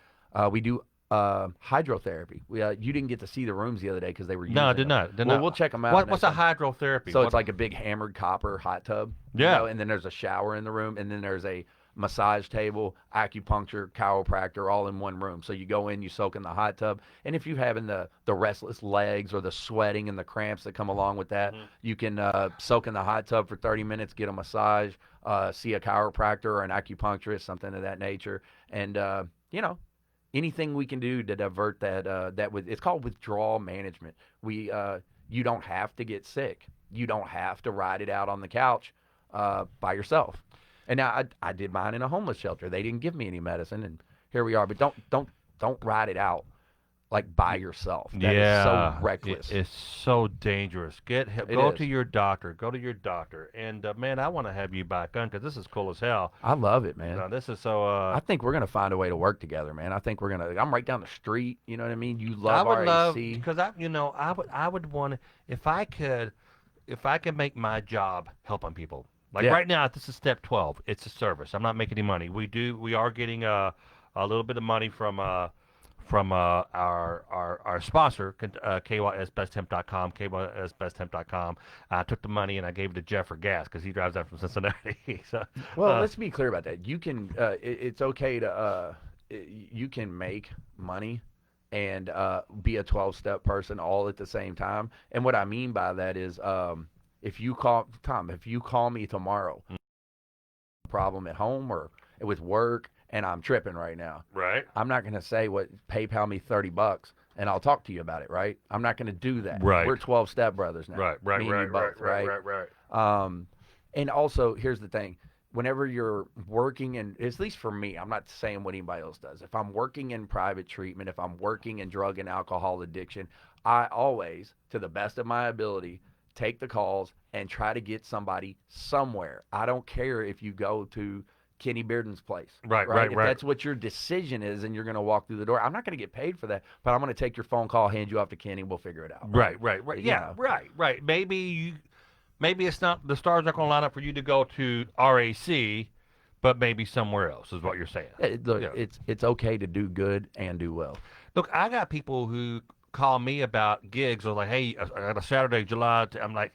We do hydrotherapy. You didn't get to see the rooms the other day because they were No, I using did them. not. Did Well, not. we'll check them out What's next a time. hydrotherapy? So it's What? like a big hammered copper hot tub, Yeah. and then there's a shower in the room, and then there's a massage table, acupuncture, chiropractor, all in one room. So you go in, you soak in the hot tub, and if you're having the restless legs or the sweating and the cramps that come along with that, you can soak in the hot tub for 30 minutes, get a massage, see a chiropractor or an acupuncturist, something of that nature, and anything we can do to divert it's called withdrawal management. You don't have to get sick. You don't have to ride it out on the couch by yourself. And now I did mine in a homeless shelter. They didn't give me any medicine, and here we are. But don't ride it out like by yourself. That is so reckless. It's so dangerous. Get help. It Go is. to your doctor. Go to your doctor. And man, I want to have you back on because this is cool as hell. I love it, man. This is so. I think we're gonna find a way to work together, man. I think we're gonna. I'm right down the street. You know what I mean? You I love would love RAC. because I would want to if I could make my job helping people. Like Yeah. right now, this is step 12. It's a service. I'm not making any money. We are getting a little bit of money from our sponsor, KYSBestHemp.com, KYSBestHemp.com. I took the money and I gave it to Jeff for gas because he drives out from Cincinnati. So, Well, let's be clear about that. You can. It's okay to. You can make money and be a 12-step person all at the same time. And what I mean by that is, if you call me tomorrow, problem at home or with work, and I'm tripping right now. right, I'm not going to say PayPal me $30 and I'll talk to you about it, right? I'm not going to do that. Right. We're 12 step brothers now. right, Me and you both, right. And also, here's the thing. Whenever you're working in, at least for me, I'm not saying what anybody else does. If I'm working in private treatment, if I'm working in drug and alcohol addiction, I always, to the best of my ability, take the calls and try to get somebody somewhere. I don't care if you go to Kenny Bearden's place. Right. If that's what your decision is and you're going to walk through the door, I'm not going to get paid for that, but I'm going to take your phone call, hand you off to Kenny, and we'll figure it out. Right. You Yeah, know. right. Maybe it's not the stars aren't going to line up for you to go to RAC, but maybe somewhere else is what you're saying. Look, Yeah. it's okay to do good and do well. Look, I got people who call me about gigs. Or like, hey, I got a Saturday, July. I'm like,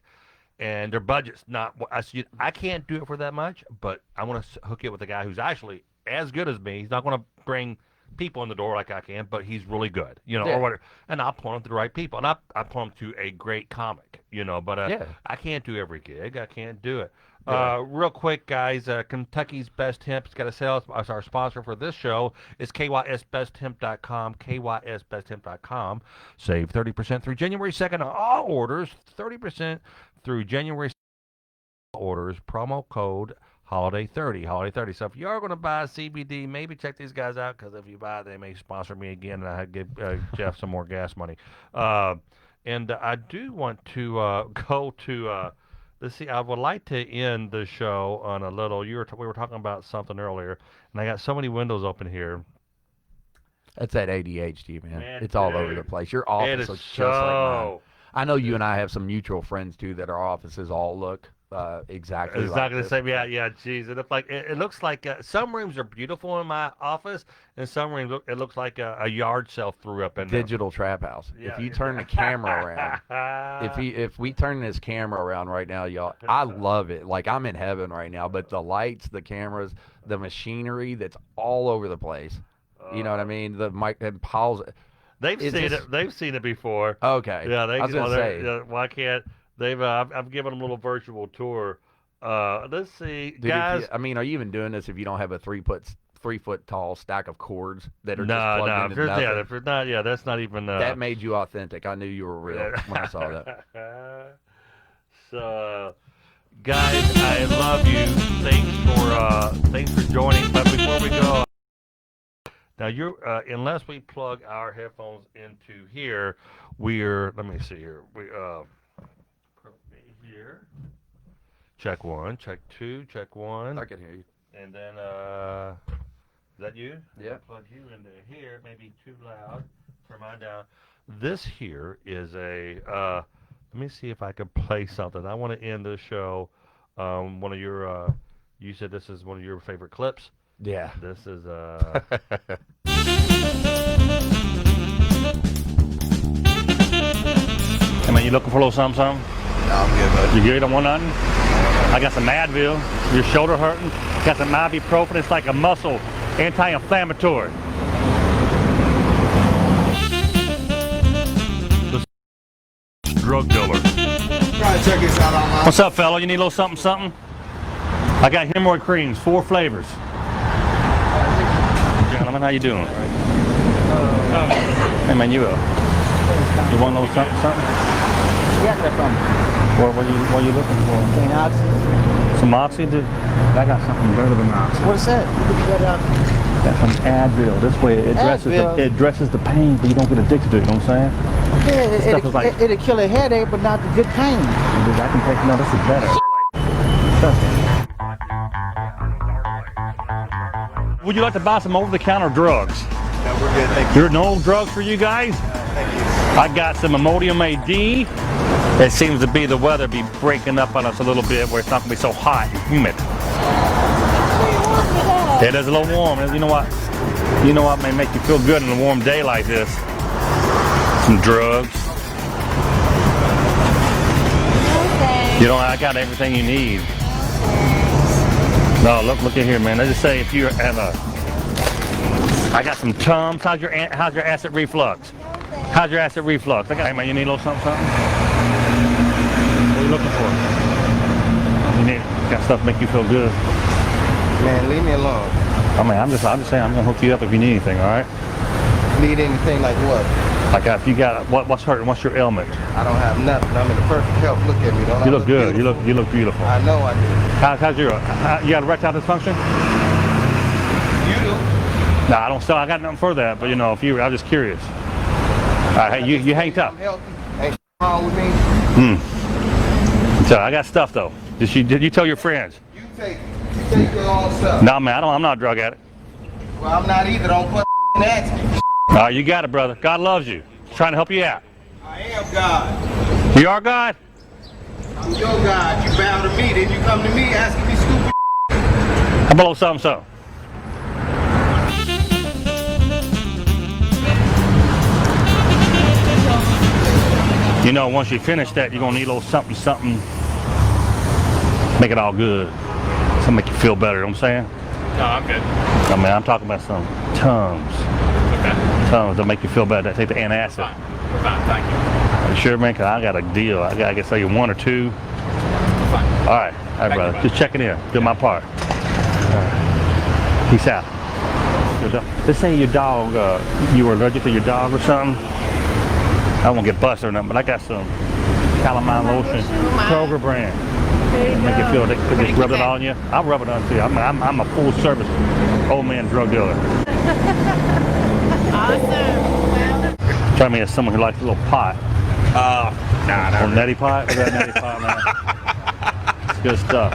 and their budget's not. I said, I can't do it for that much, but I want to hook it with a guy who's actually as good as me. He's not going to bring people in the door like I can, but he's really good, Yeah. or whatever. And I'll point him to the right people, and I point him to a great comic, But Yeah. I can't do every gig. I can't do it. Yeah. Real quick, guys, Kentucky's Best Hemp's got a sale as our sponsor for this show. It's KYSBestHemp.com, KYSBestHemp.com. Save 30% through January 2nd on all orders, 30% through January 2nd on all orders, promo code Holiday30. So if you are going to buy CBD, maybe check these guys out because if you buy it, they may sponsor me again and I give Jeff some more gas money. And I do want to go to... let's see. I would like to end the show on a little. We were talking about something earlier, and I got so many windows open here. That's that ADHD, man. Man, It's all over dude, the place. Your It office is looks just like mine. so. I know you and I have some mutual friends too that our offices all look exactly It's like not going this. to say, yeah. Geez, it looks like some rooms are beautiful in my office, and some rooms it looks like a yard sale threw up in there. Digital trap house. Yeah. If you turn the camera around, if we turn this camera around right now, y'all, I love it. Like I'm in heaven right now. But the lights, the cameras, the machinery that's all over the place. You know what I mean? The mic and Paul's. They've Is seen this- it. They've seen it before. Okay. Yeah, I was gonna say. why can't they've? I've given them a little virtual tour. Let's see, Dude, guys. are you even doing this if you don't have a 3 foot tall stack of cords that are just No, plugged no. into nothing? If it's not, that's not even. That made you authentic. I knew you were real when I saw that. So, Guys, I love you. Thanks for joining. But before we go, now you're unless we plug our headphones into here, we're let me see here. Here. Check one, check two, check one. I can hear you. And then is that you? Yeah. Plug you into here, maybe too loud. Turn mine down. This here is a let me see if I can play something. I want to end this show. One of your you said this is one of your favorite clips. Yeah. This is Hey man, you looking for a little something, something? No, I'm good, bud. You good? Don't want nothing? I got some Advil. Your shoulder hurting? Got some ibuprofen. It's like a muscle anti-inflammatory. Drug dealer. Try to check this out online. What's up, fella? You need a little something, something? I got hemorrhoid creams, 4 flavors. Gentlemen, how you doing? Hey man, you want a little something, something? Yeah, that's something. What are you looking for? Clean oxy. Some Oxy? Dude, I got something better than Oxy. What's that? That's some Advil. This way it addresses the pain, but you don't get addicted to it. You know what I'm saying? Yeah, stuff is like- it'll kill a headache, but not the good pain. Dude, I can take no. This is better. Trust me. Would you like to buy some over-the-counter drugs? No, we're good, thank you. There are no drugs for you guys? Thank you. I got some Imodium AD. It seems to be the weather be breaking up on us a little bit where it's not going to be so hot and humid. It is a little warm. You know what? You know what may make you feel good in a warm day like this? Some drugs. You know, I got everything you need. No, look at here, man. They just say if you have I got some Tums. How's your acid reflux? How's your acid reflux? Hey man, you need a little something, something? What are you looking for? You need got stuff to make you feel good. Man, leave me alone. I mean, I'm just saying, I'm gonna hook you up if you need anything. All right? Need anything like what? Like if you got what's hurting? What's your ailment? I don't have nothing. I'm in the perfect health. Look at me. Don't I You look good. beautiful? You look beautiful. I know I do. How's your you got erectile dysfunction? You do? No, I don't. Still, I got nothing for that. But you know, I'm just curious. All right, hey, you hang tough. I'm healthy. Ain't wrong with me. So I got stuff though. Did you tell your friends? You take your own stuff. No, man, I'm not a drug addict. Well, I'm not either. Don't put ask me. All right, you got it, brother. God loves you. He's trying to help you out. I am God. You are God? I'm your God. You bow to me, then you come to me asking me stupid. How about a little something, something? You know, once you finish that, you're going to need a little something, something. Make it all good. So make you feel better, you know what I'm saying? No, I'm good. I mean, I'm talking about some Tums. Okay. Tums that make you feel better. That take the antacid. Fine. We're fine, thank you. You sure, man? 'Cause I got a deal. I can sell you 1 or 2. We're fine. All right, Thank you, brother. man. Just checking in. Do my part. All right. Peace out. Let's say your dog, you were allergic to your dog or something. I won't get busted or nothing, but I got some calamine lotion, Kroger brand. Make you feel they could just rub it on you. I'll rub it on too. I'm a full service old man drug dealer. Awesome. Try me as someone who likes a little pot. Nah, Or nutty pot. Is that nutty pot, man? It's good stuff.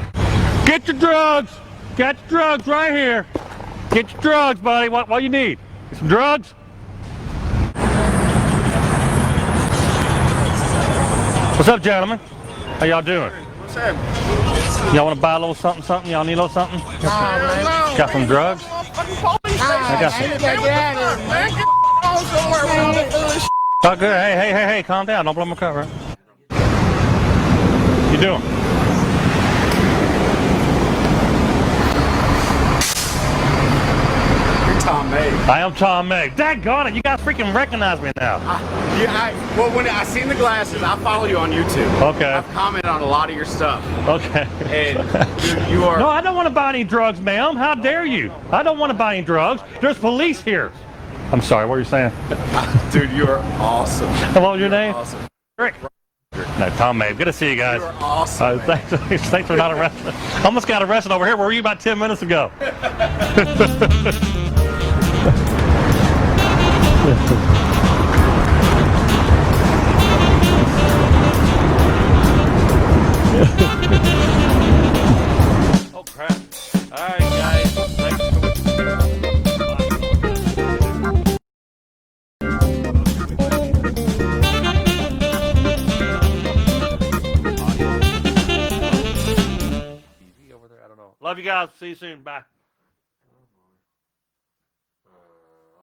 Get your drugs. Get your drugs right here. Get your drugs, buddy. What you need? Get some drugs? What's up, gentlemen? How y'all doing? What's up? Y'all want to buy a little something, something? Y'all need a little something? Got some drugs? I got some. Oh, good. Hey, calm down. Don't blow my cover. You doing? You're Tom Mabe. I am Tom Mabe. Daggone it, you guys freaking recognize me now. Well, when I seen the glasses, I follow you on YouTube. Okay. I've commented on a lot of your stuff. Okay. And dude, you are. No, I don't want to buy any drugs, ma'am. How dare you? I don't want to buy any drugs. There's police here. I'm sorry, what were you saying? Dude, you are awesome. What was your name? Awesome. Rick. No, Tom Mabe. Good to see you guys. You are awesome. Thanks for not arresting. Almost got arrested over here. Where were you about 10 minutes ago? Oh crap! All right, guys. Thanks for TV over there. I don't know. Love you guys. See you soon. Bye.